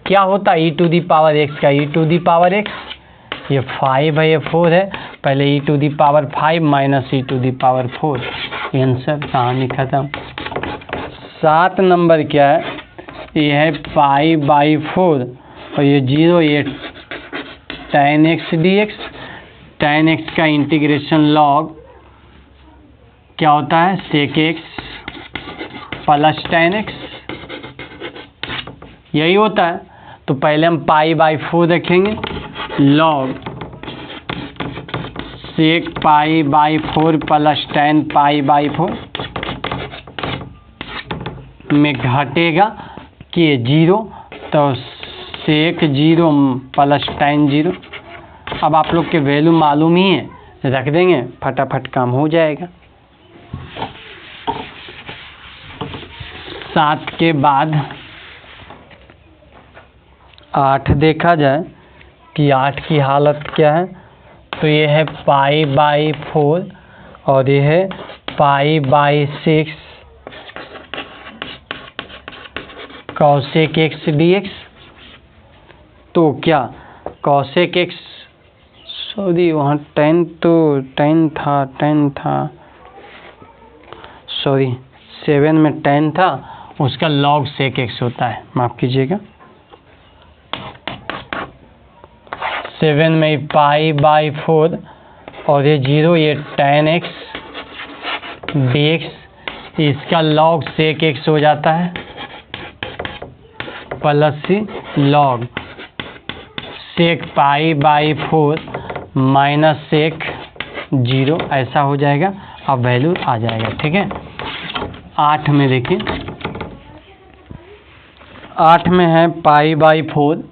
क्या होता है e⁻x का e⁻x, ये 5 है, ये 4 है, पहले e⁻5 माइनस e⁻4, आंसर कहानी खत्म। 7 नंबर क्या है, ये है π/4 और ये 0, ये tan x dx। tan x का इंटीग्रेशन log क्या होता है, sec x plus tan x, यही होता है। तो पहले हम π/4 रखेंगे, log sec π/4 प्लस tan π/4 में घटेगा कि 0, तो sec 0 प्लस tan 0। अब आप लोग के वैल्यू मालूम ही है, रख देंगे, फटाफट काम हो जाएगा। 7 के बाद 8 देखा जाए कि 8 की हालत क्या है, तो ये है π/4 और ये है π/6 cosec x dx। तो क्या cosec x, सॉरी वहाँ tan था, सॉरी 7 में tan था, उसका log sec x होता है, माफ़ कीजिएगा। 7 में π/4 और ये 0, ये tan x dx, इसका log sec x हो जाता है, plus log sec π/4 minus sec 0, ऐसा हो जाएगा। अब वैल्यू आ जाएगा, ठीक है। 8 में देखिए, 8 में है π/4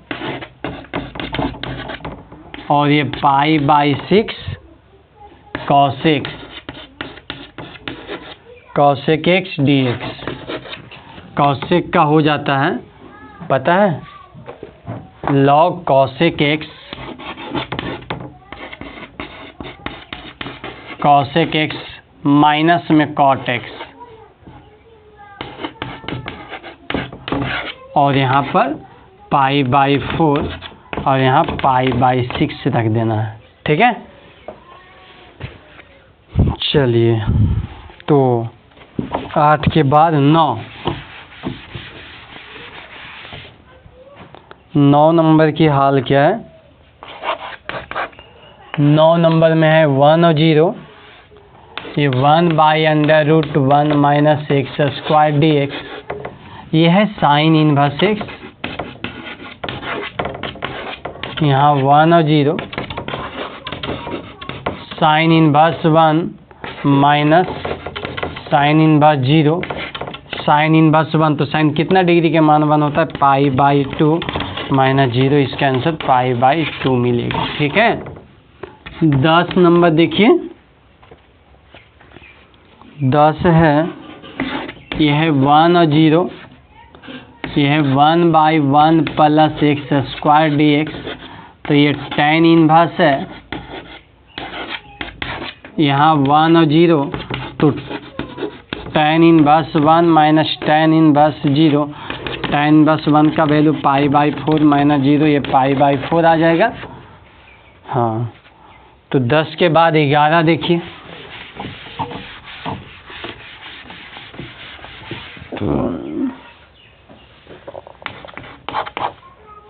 और ये π/6 cosec x dx। cosec का हो जाता है, पता है, log cosec x माइनस में cot x, और यहाँ पर π/4 और यहाँ π/6 रख देना है। ठीक है, चलिए तो 8 के बाद 9 नंबर की हाल क्या है? 9 नंबर में है 1 और 0। ये 1/√1 माइनस एक्स स्क्वायर dx, ये है साइन इनवर्स x। यहाँ 1 और 0, sine inverse 1 minus sine inverse 0। Sine inverse 1 तो साइन कितना डिग्री के मान 1 होता है? π/2 माइनस 0, इसका आंसर π/2 मिलेगा। ठीक है, 10 नंबर देखिए, 10 है, यह है 1 और 0, यह है 1/1 प्लस एक्स स्क्वायर dx, तो ये tan इनवर्स है। यहाँ 1 और 0 तो tan inverse 1 minus tan inverse 0, tan inverse 1 का वैल्यू π/4 माइनस 0, ये π/4 आ जाएगा। हाँ, तो 10 के बाद 11 देखिए, तो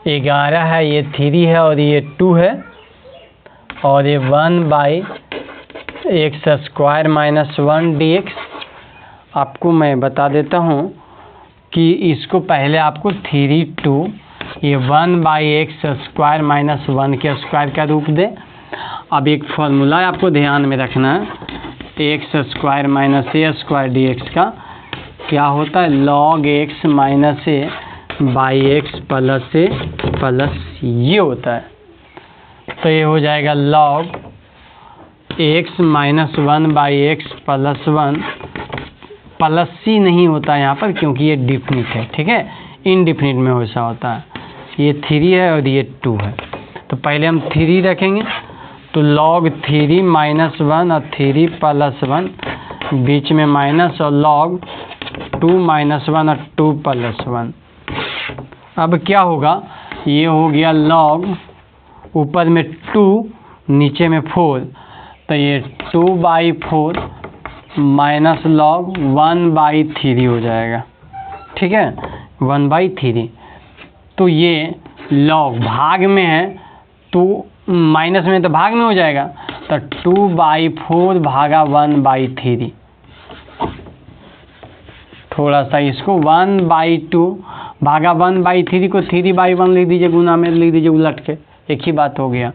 11 है, ये 3 है और ये 2 है, और ये 1/x स्क्वायर माइनस 1 dx। आपको मैं बता देता हूँ कि इसको पहले आपको 3, 2, ये 1/x स्क्वायर माइनस 1 के स्क्वायर का रूप दे। अब एक फॉर्मूला आपको ध्यान में रखना है, x square minus a square dx का क्या होता है? log x minus a by x plus a plus ये होता है। तो ये हो जाएगा log x minus 1/x plus 1, plus C नहीं होता यहाँ पर क्योंकि ये डिफिनिट है। ठीक है, इनडिफिनिट में वैसा होता है। ये 3 है और ये 2 है, तो पहले हम 3 रखेंगे, तो log 3 माइनस 1 और 3 प्लस 1, बीच में माइनस, और log 2 माइनस 1 और 2 प्लस 1। अब क्या होगा? ये हो गया log, ऊपर में 2 नीचे में 4, तो ये 2/4 माइनस log 1/3 हो जाएगा। ठीक है, 1/3। तो ये log भाग में है, तो माइनस में तो भाग में हो जाएगा, तो 2/4 भागा 1/3। थोड़ा सा इसको 1/2 भागा 1/3 को 3/1 लिख दीजिए, गुना में लिख दीजिए उलट के, एक ही बात हो गया।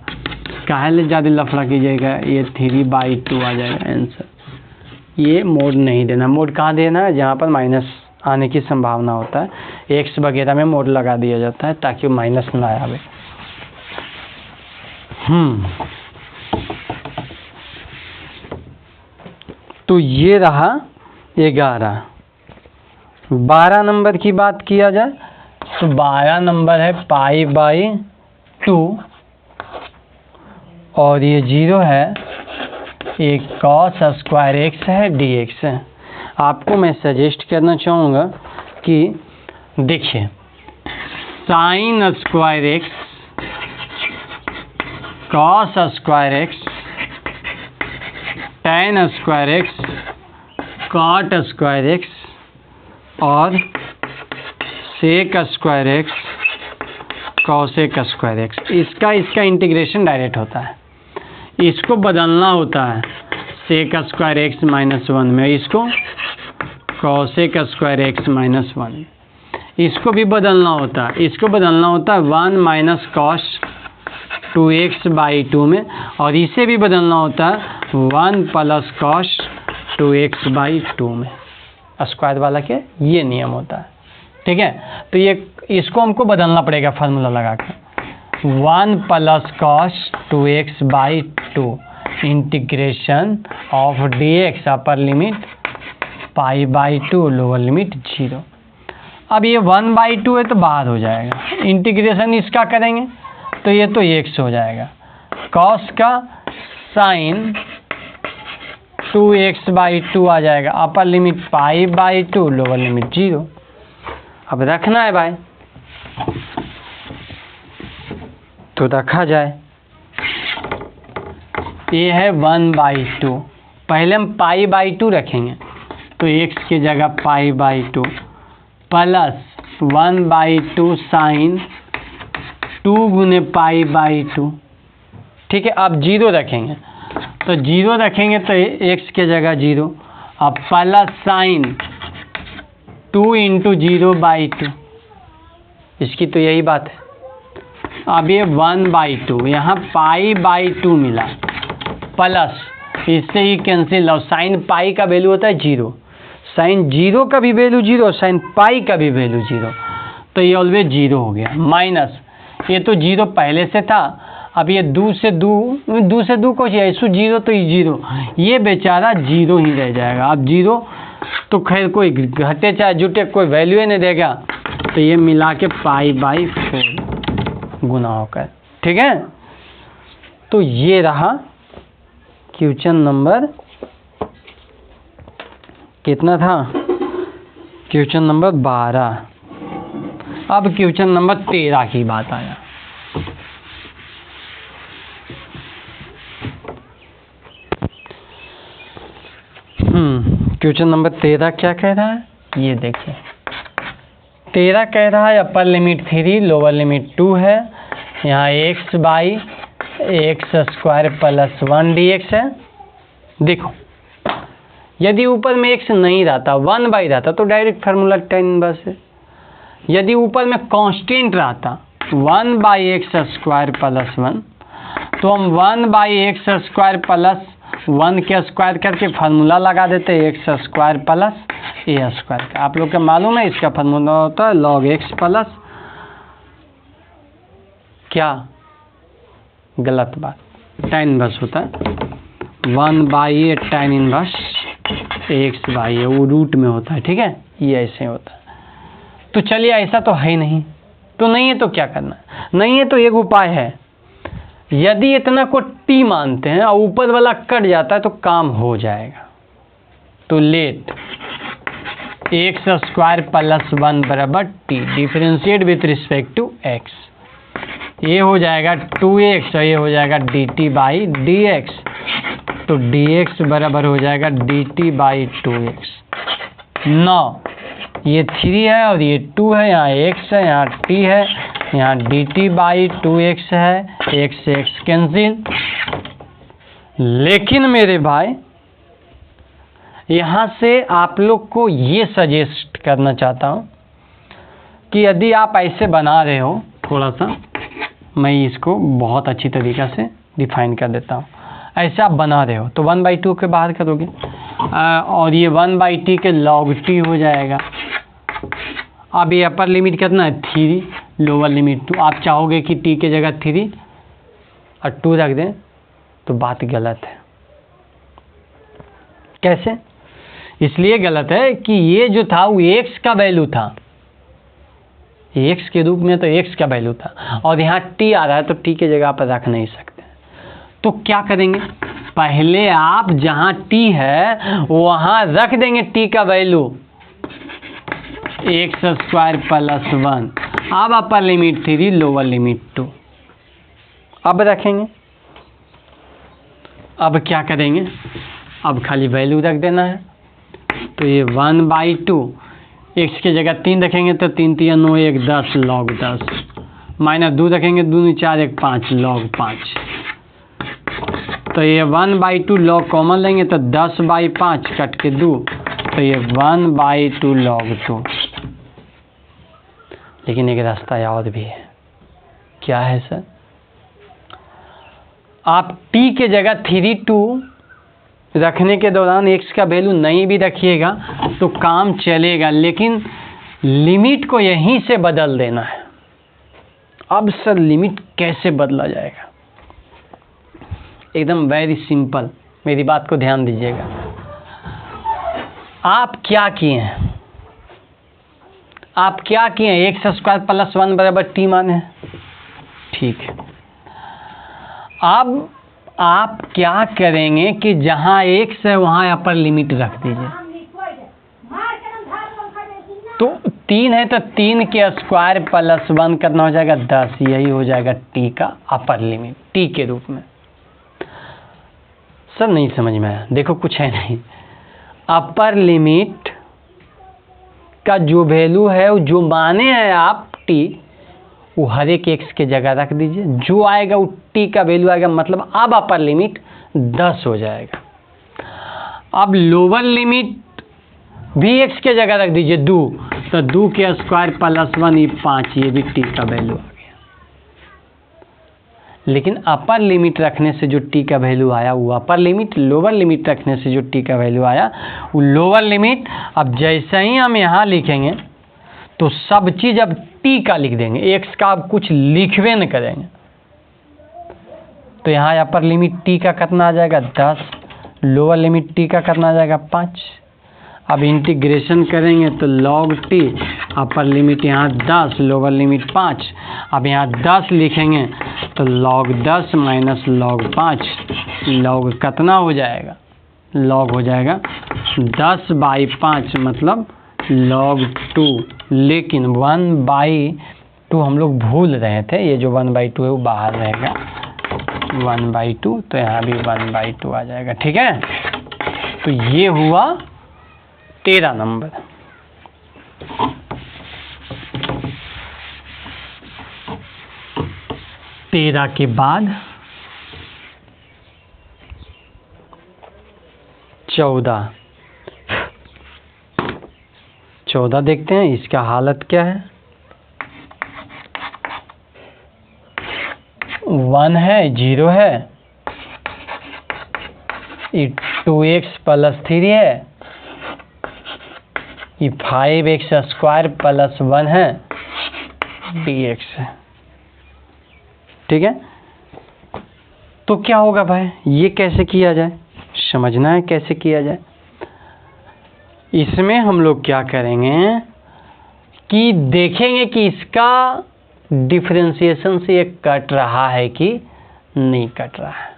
काहे ज़्यादा लफड़ा कीजिएगा, ये 3/2 आ जाएगा आंसर। ये मोड नहीं देना, मोड कहाँ देना है? जहाँ पर माइनस आने की संभावना होता है, एक्स वगैरह में मोड लगा दिया जाता है ताकि माइनस ना आवे। तो ये रहा 11। 12 नंबर की बात किया जाए तो 12 नंबर है π/2, और ये 0 है, एक cos स्क्वायर x है dx है। आपको मैं सजेस्ट करना चाहूँगा कि देखिए, sine square x, cos square x, tan square x, cot square x और sec square x, cosec square x, इसका इंटीग्रेशन डायरेक्ट होता है। इसको बदलना होता है सेक स्क्वायर x माइनस 1 में, इसको कॉसेक स्क्वायर x माइनस 1, इसको भी बदलना होता है, इसको बदलना होता है 1 माइनस कॉस 2x/2 में, और इसे भी बदलना होता है 1 प्लस कॉस 2x/2 में। स्क्वायर वाला के ये नियम होता है। ठीक है, तो ये इसको हमको बदलना पड़ेगा फार्मूला लगा के, 1 plus cos 2x/2 integration of dx upper limit π/2 lower limit 0। अब ये 1/2 है तो बाहर हो जाएगा, इंटीग्रेशन इसका करेंगे तो ये तो x हो जाएगा, कॉस का साइन 2x/2 आ जाएगा। Upper limit π/2, lower limit 0। अब रखना है भाई, तो रखा जाए। ये है 1/2, पहले हम π/2 रखेंगे, तो x की जगह π/2 प्लस 1/2 साइन 2 गुने π/2। ठीक है, अब 0 रखेंगे, तो 0 रखेंगे तो x की जगह 0, अब प्लस साइन 2 × 0/2। इसकी तो यही बात है। अब ये 1/2, यहाँ π/2 मिला, प्लस इससे ही कैंसिल। और साइन पाई का वैल्यू होता है 0, साइन 0 का भी वैल्यू 0, साइन पाई का भी वैल्यू 0, तो ये ऑलवेज 0 हो गया। माइनस ये तो 0 पहले से था, अब ये 2 से 2 को 0 तो ये 0, ये बेचारा 0 ही रह जाएगा। अब 0 तो खैर कोई घटे चाहे जुटे कोई वैल्यू ही नहीं देगा, तो ये मिला के π/4 गुना होकर। ठीक है, तो ये रहा क्वेश्चन नंबर कितना था, क्वेश्चन नंबर 12। अब क्वेश्चन नंबर 13 की बात आया। क्वेश्चन नंबर 13 क्या कह रहा है, ये देखिए। 13 कह रहा है अपर लिमिट 3, लोअर लिमिट 2 है। यहाँ x/x² + 1 dx है। देखो, यदि ऊपर में x नहीं रहता, 1/, रहता तो डायरेक्ट फार्मूला tan इनवर्स है। यदि ऊपर में कांस्टेंट रहता 1/x² + 1, तो हम 1/x² + 1 के स्क्वायर करके फार्मूला लगा देते x² + a²। आप लोग को मालूम है इसका फार्मूला होता है log x प्लस क्या, गलत बात, tan इनवर्स होता है 1/a tan इनवर्स x/a, वो रूट में होता है। ठीक है, ये ऐसे होता है। तो चलिए, ऐसा तो है नहीं, तो नहीं है तो क्या करना है, नहीं है तो एक उपाय है। यदि इतना को t मानते हैं और ऊपर वाला कट जाता है तो काम हो जाएगा। तो लेट x² + 1 बराबर t, differentiate with respect to x। ये हो जाएगा 2x और ये हो जाएगा dt/dx, तो dx बराबर हो जाएगा dt/2x। 9 ये 3 है और ये 2 है, यहाँ x है, यहाँ t है, यहाँ dt/2x है, x से x कैंसिल। लेकिन मेरे भाई, यहाँ से आप लोग को ये सजेस्ट करना चाहता हूँ कि यदि आप ऐसे बना रहे हो, थोड़ा सा मैं इसको बहुत अच्छी तरीक़ा से डिफाइन कर देता हूँ। ऐसे आप बना रहे हो तो 1/2 के बाहर करोगे और ये 1/t के log t हो जाएगा। अब ये अपर लिमिट कितना है 3, लोअर लिमिट 2। आप चाहोगे कि t के जगह 3 और 2 रख दें, तो बात गलत है। कैसे? इसलिए गलत है कि ये जो था वो x का वैल्यू था, x के रूप में तो x का वैल्यू था, और यहाँ t आ रहा है तो t के जगह पर रख नहीं सकते। तो क्या करेंगे, पहले आप जहाँ t है वहाँ रख देंगे t का वैल्यू x² + 1। अब अपर लिमिट 3, लोअर लिमिट 2 अब रखेंगे। अब क्या करेंगे, अब खाली वैल्यू रख देना है। तो ये 1/2, x की जगह 3 रखेंगे तो 3 × 9 = 10 log 10, माइनस 2 रखेंगे 2 × 4 = 5 log 5। तो ये 1/2 log कॉमन लेंगे तो 10/5 कट के 2, तो ये 1/2 log 2। लेकिन एक रास्ता और भी है। क्या है सर? आप t के जगह 3, 2 रखने के दौरान x का वैल्यू नहीं भी रखिएगा तो काम चलेगा, लेकिन लिमिट को यहीं से बदल देना है। अब सर लिमिट कैसे बदला जाएगा? एकदम वेरी सिंपल, मेरी बात को ध्यान दीजिएगा। आप क्या किए हैं, x² + 1 बराबर t माने, ठीक है। अब आप क्या करेंगे कि जहाँ x है वहाँ अपर लिमिट रख दीजिए। तो 3 है तो 3 के स्क्वायर प्लस 1 करना हो जाएगा 10, यही हो जाएगा t का अपर लिमिट, t के रूप में। सब नहीं समझ में आया? देखो कुछ है नहीं, अपर लिमिट का जो वैल्यू है, जो माने हैं आप t, वो हर एक x के जगह रख दीजिए, जो आएगा वो t का वैल्यू आएगा, मतलब अब अपर लिमिट 10 हो जाएगा। अब लोअर लिमिट भी x के जगह रख दीजिए 2, तो 2 के स्क्वायर प्लस 1 ये 5, ये भी t का वैल्यू आ गया। लेकिन अपर लिमिट रखने से जो t का वैल्यू आया वो अपर लिमिट, लोअर लिमिट रखने से जो t का वैल्यू आया वो लोअर लिमिट। अब जैसे ही हम यहाँ लिखेंगे तो सब चीज़ अब t का लिख देंगे, x का अब कुछ लिखवे न करेंगे। तो यहाँ अपर लिमिट t का कितना आ जाएगा 10, लोअर लिमिट t का कितना आ जाएगा 5। अब इंटीग्रेशन करेंगे तो log t, अपर लिमिट यहाँ 10, लोअर लिमिट 5। अब यहाँ 10 लिखेंगे तो log 10 माइनस log 5, log कितना हो जाएगा, log हो जाएगा 10/5 मतलब log 2। लेकिन 1/2 हम लोग भूल रहे थे, ये जो 1/2 है वो बाहर रहेगा, 1/2, तो यहाँ भी 1/2 आ जाएगा। ठीक है, तो ये हुआ 13 नंबर। तेरह के बाद 14 देखते हैं इसका हालत क्या है। 1 है, 0 है, ये 2x प्लस 3 है, ये 5x स्क्वायर प्लस 1 है, dx है। ठीक है, तो क्या होगा भाई, ये कैसे किया जाए, समझना है कैसे किया जाए। इसमें हम लोग क्या करेंगे कि देखेंगे कि इसका डिफरेंशिएशन से ये कट रहा है कि नहीं कट रहा है।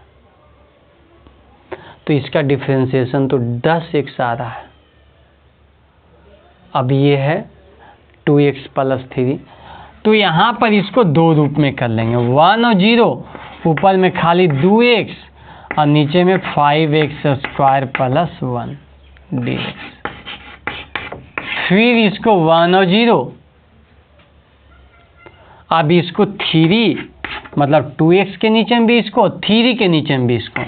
तो इसका डिफरेंशिएशन तो 10x आ रहा है। अब ये है 2x प्लस 3, तो यहाँ पर इसको दो रूप में कर लेंगे, 1 और 0, ऊपर में खाली 2x और नीचे में 5x स्क्वायर प्लस 1 dx। फिर इसको 1 और 0, अब इसको 3 मतलब 2x के नीचे में भी इसको, 3 के नीचे में भी इसको,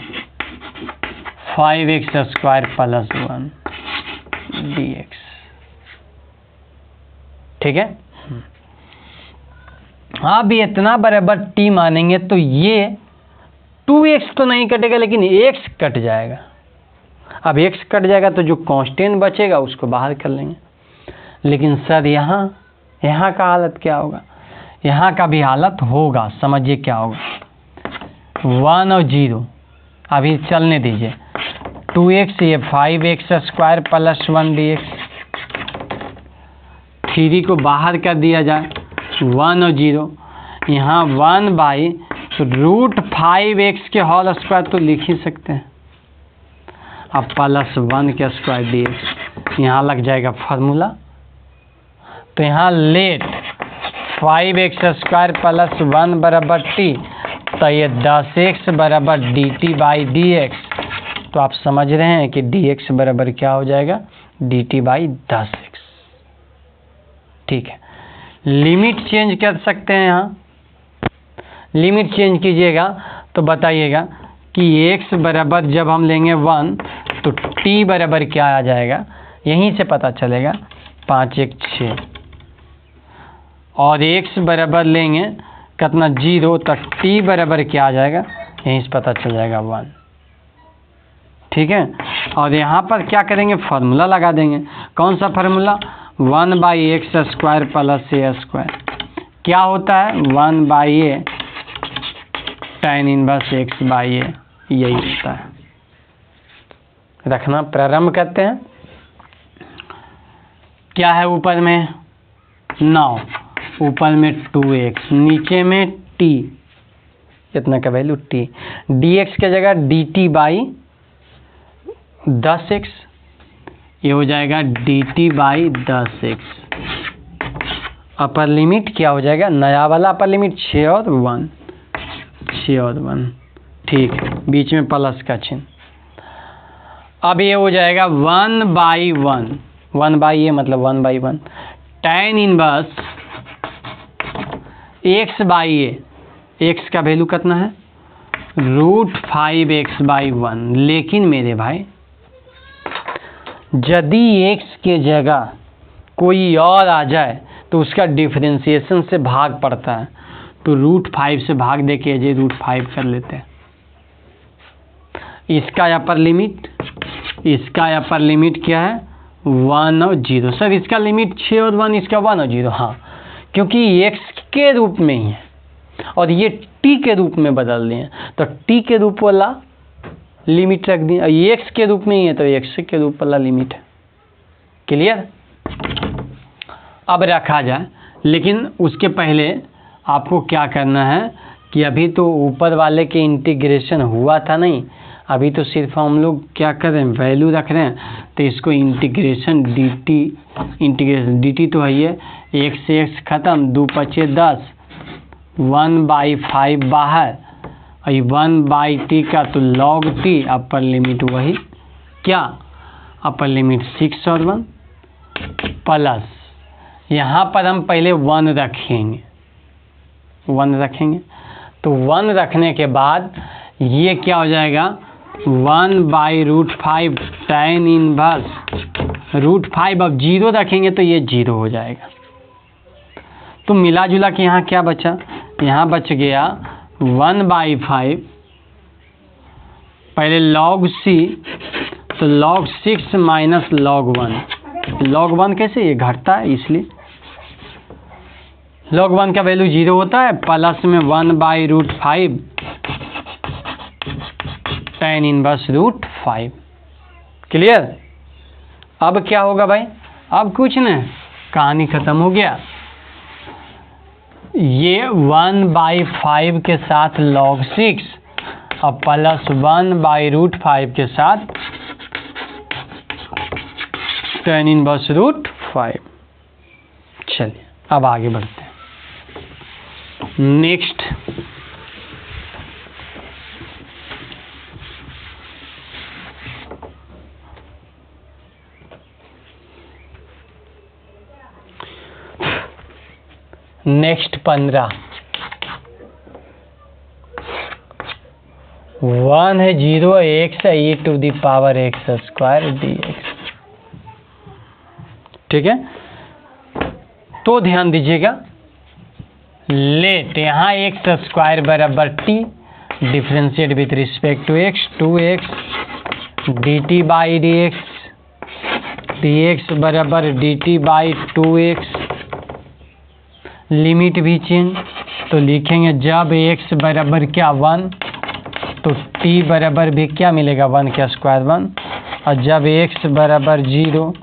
5x स्क्वायर प्लस 1 dx। ठीक है, अब इतना बराबर t मानेंगे तो ये 2x तो नहीं कटेगा लेकिन x कट जाएगा। अब x कट जाएगा तो जो कांस्टेंट बचेगा उसको बाहर कर लेंगे। लेकिन सर यहाँ का हालत क्या होगा, यहाँ का भी हालत होगा, समझिए क्या होगा। 1 और 0 अभी चलने दीजिए, 2x ये 5x स्क्वायर प्लस 1 dx, 3 को बाहर कर दिया जाए, 1 और 0, यहाँ 1/√5x के होल स्क्वायर तो लिख ही सकते हैं। अब प्लस 1 के स्क्वायर dx, यहाँ लग जाएगा फार्मूला। तो यहाँ लेट 5x स्क्वायर प्लस 1 बराबर t, तो ये 10x बराबर dt/dx। तो आप समझ रहे हैं कि dx बराबर क्या हो जाएगा, dt/10x। ठीक है, लिमिट चेंज कर सकते हैं। यहाँ लिमिट चेंज कीजिएगा तो बताइएगा कि x बराबर जब हम लेंगे 1 तो t बराबर क्या आ जाएगा, यहीं से पता चलेगा, 5×1 6, और x बराबर लेंगे कितना 0, तो t बराबर क्या आ जाएगा, यहीं से पता चल जाएगा 1। ठीक है, और यहाँ पर क्या करेंगे, फार्मूला लगा देंगे। कौन सा formula, 1/x square plus a square. क्या होता है, 1/a tan इनवर्स x/a, यही होता है। रखना प्रारंभ करते हैं। क्या है ऊपर में 9, ऊपर में 2x, नीचे में t, इतना का वैल्यू t, dx के जगह dt बाई 10x, ये हो जाएगा dt by 10x। Upper limit क्या हो जाएगा, नया वाला अपर लिमिट 6 और 1, ठीक है, बीच में प्लस का चिन्ह। अब ये हो जाएगा 1 बाई ये मतलब 1/1 tan inverse x by A, x का वैल्यू कितना है √5x/1। लेकिन मेरे भाई यदि x के जगह कोई और आ जाए तो उसका डिफरेंशिएशन से भाग पड़ता है, तो √5 से भाग दे के जे √5 कर लेते हैं। इसका अपर लिमिट क्या है 1 और 0। सर इसका लिमिट 6 और 1, इसका 1 और 0। हाँ, क्योंकि x के रूप में ही है और ये t के रूप में बदल दिए, तो t के रूप वाला लिमिट रख दिए, ये x के रूप में ही है तो x के रूप वाला लिमिट है। क्लियर? अब रखा जाए, लेकिन उसके पहले आपको क्या करना है कि अभी तो ऊपर वाले के इंटीग्रेशन हुआ था नहीं, अभी तो सिर्फ हम लोग क्या कर रहे हैं वैल्यू रख रहे हैं, तो इसको इंटीग्रेशन dt तो है ये, 1 से x खत्म, 2 × 10, 1/5 बाहर, और 1/t का तो log t, अपर लिमिट वही क्या, अपर लिमिट 6 और 1 प्लस, यहाँ पर हम पहले 1 रखेंगे, तो 1 रखने के बाद ये क्या हो जाएगा 1/√5 tan इनवर्स √5। अब 0 रखेंगे तो ये 0 हो जाएगा। तो मिला जुला के यहाँ क्या बचा, यहाँ बच गया 1/5, पहले log c, तो log 6 माइनस log 1 कैसे, ये घटता है इसलिए log 1 का वैल्यू 0 होता है, प्लस में 1/√5 tan इनवर्स √5। क्लियर? अब क्या होगा भाई, अब कुछ नहीं, कहानी खत्म हो गया। ये 1/5 के साथ log 6 और प्लस 1/√5 के साथ tan इनवर्स √5। चलिए अब आगे बढ़ते हैं। नेक्स्ट नेक्स्ट 15 1 है 0 x है e⁻x² dx। ठीक है, तो ध्यान दीजिएगा, लेट यहाँ x² बराबर t, differentiate with respect to x, 2x dt by dx बराबर dt बाई 2x, लिमिट भी चेंज, तो लिखेंगे जब x बराबर क्या 1 तो t बराबर भी क्या मिलेगा 1 का स्क्वायर 1, और जब x बराबर 0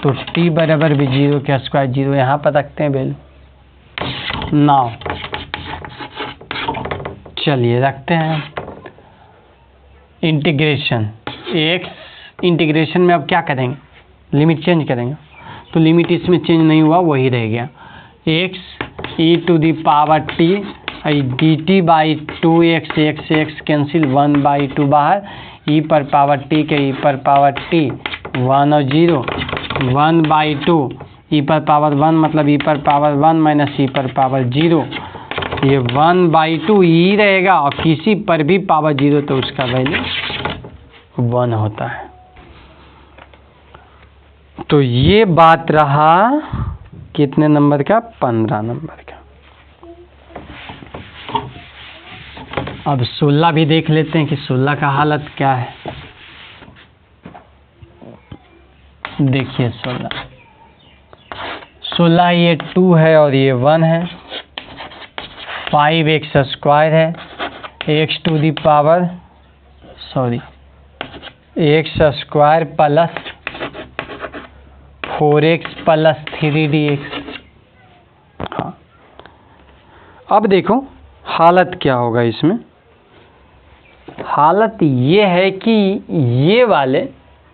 तो t बराबर भी 0 का स्क्वायर 0। यहाँ पर रखते हैं वैल्यू। नाउ चलिए रखते हैं इंटीग्रेशन x, इंटीग्रेशन में अब क्या करेंगे, लिमिट चेंज करेंगे, तो लिमिट इसमें चेंज नहीं हुआ, वही रह गया x e⁻t dt by 2x, x cancel 1/2 बाहर, e पर पावर t के e पर पावर t 1 और 0, 1/2 e पर पावर 1 मतलब e पर पावर 1 माइनस e पर पावर 0, ये 1/2 e रहेगा, और किसी पर भी पावर 0 तो उसका वैल्यू 1 होता है। तो ये बात रहा कितने नंबर का, 15 नंबर का। अब 16 भी देख लेते हैं कि 16 का हालत क्या है। देखिए 16 ये 2 है और ये 1 है, 5x² है, x² plus 4x plus 3 dx। हाँ, अब देखो हालत क्या होगा इसमें? हालत ये है कि ये वाले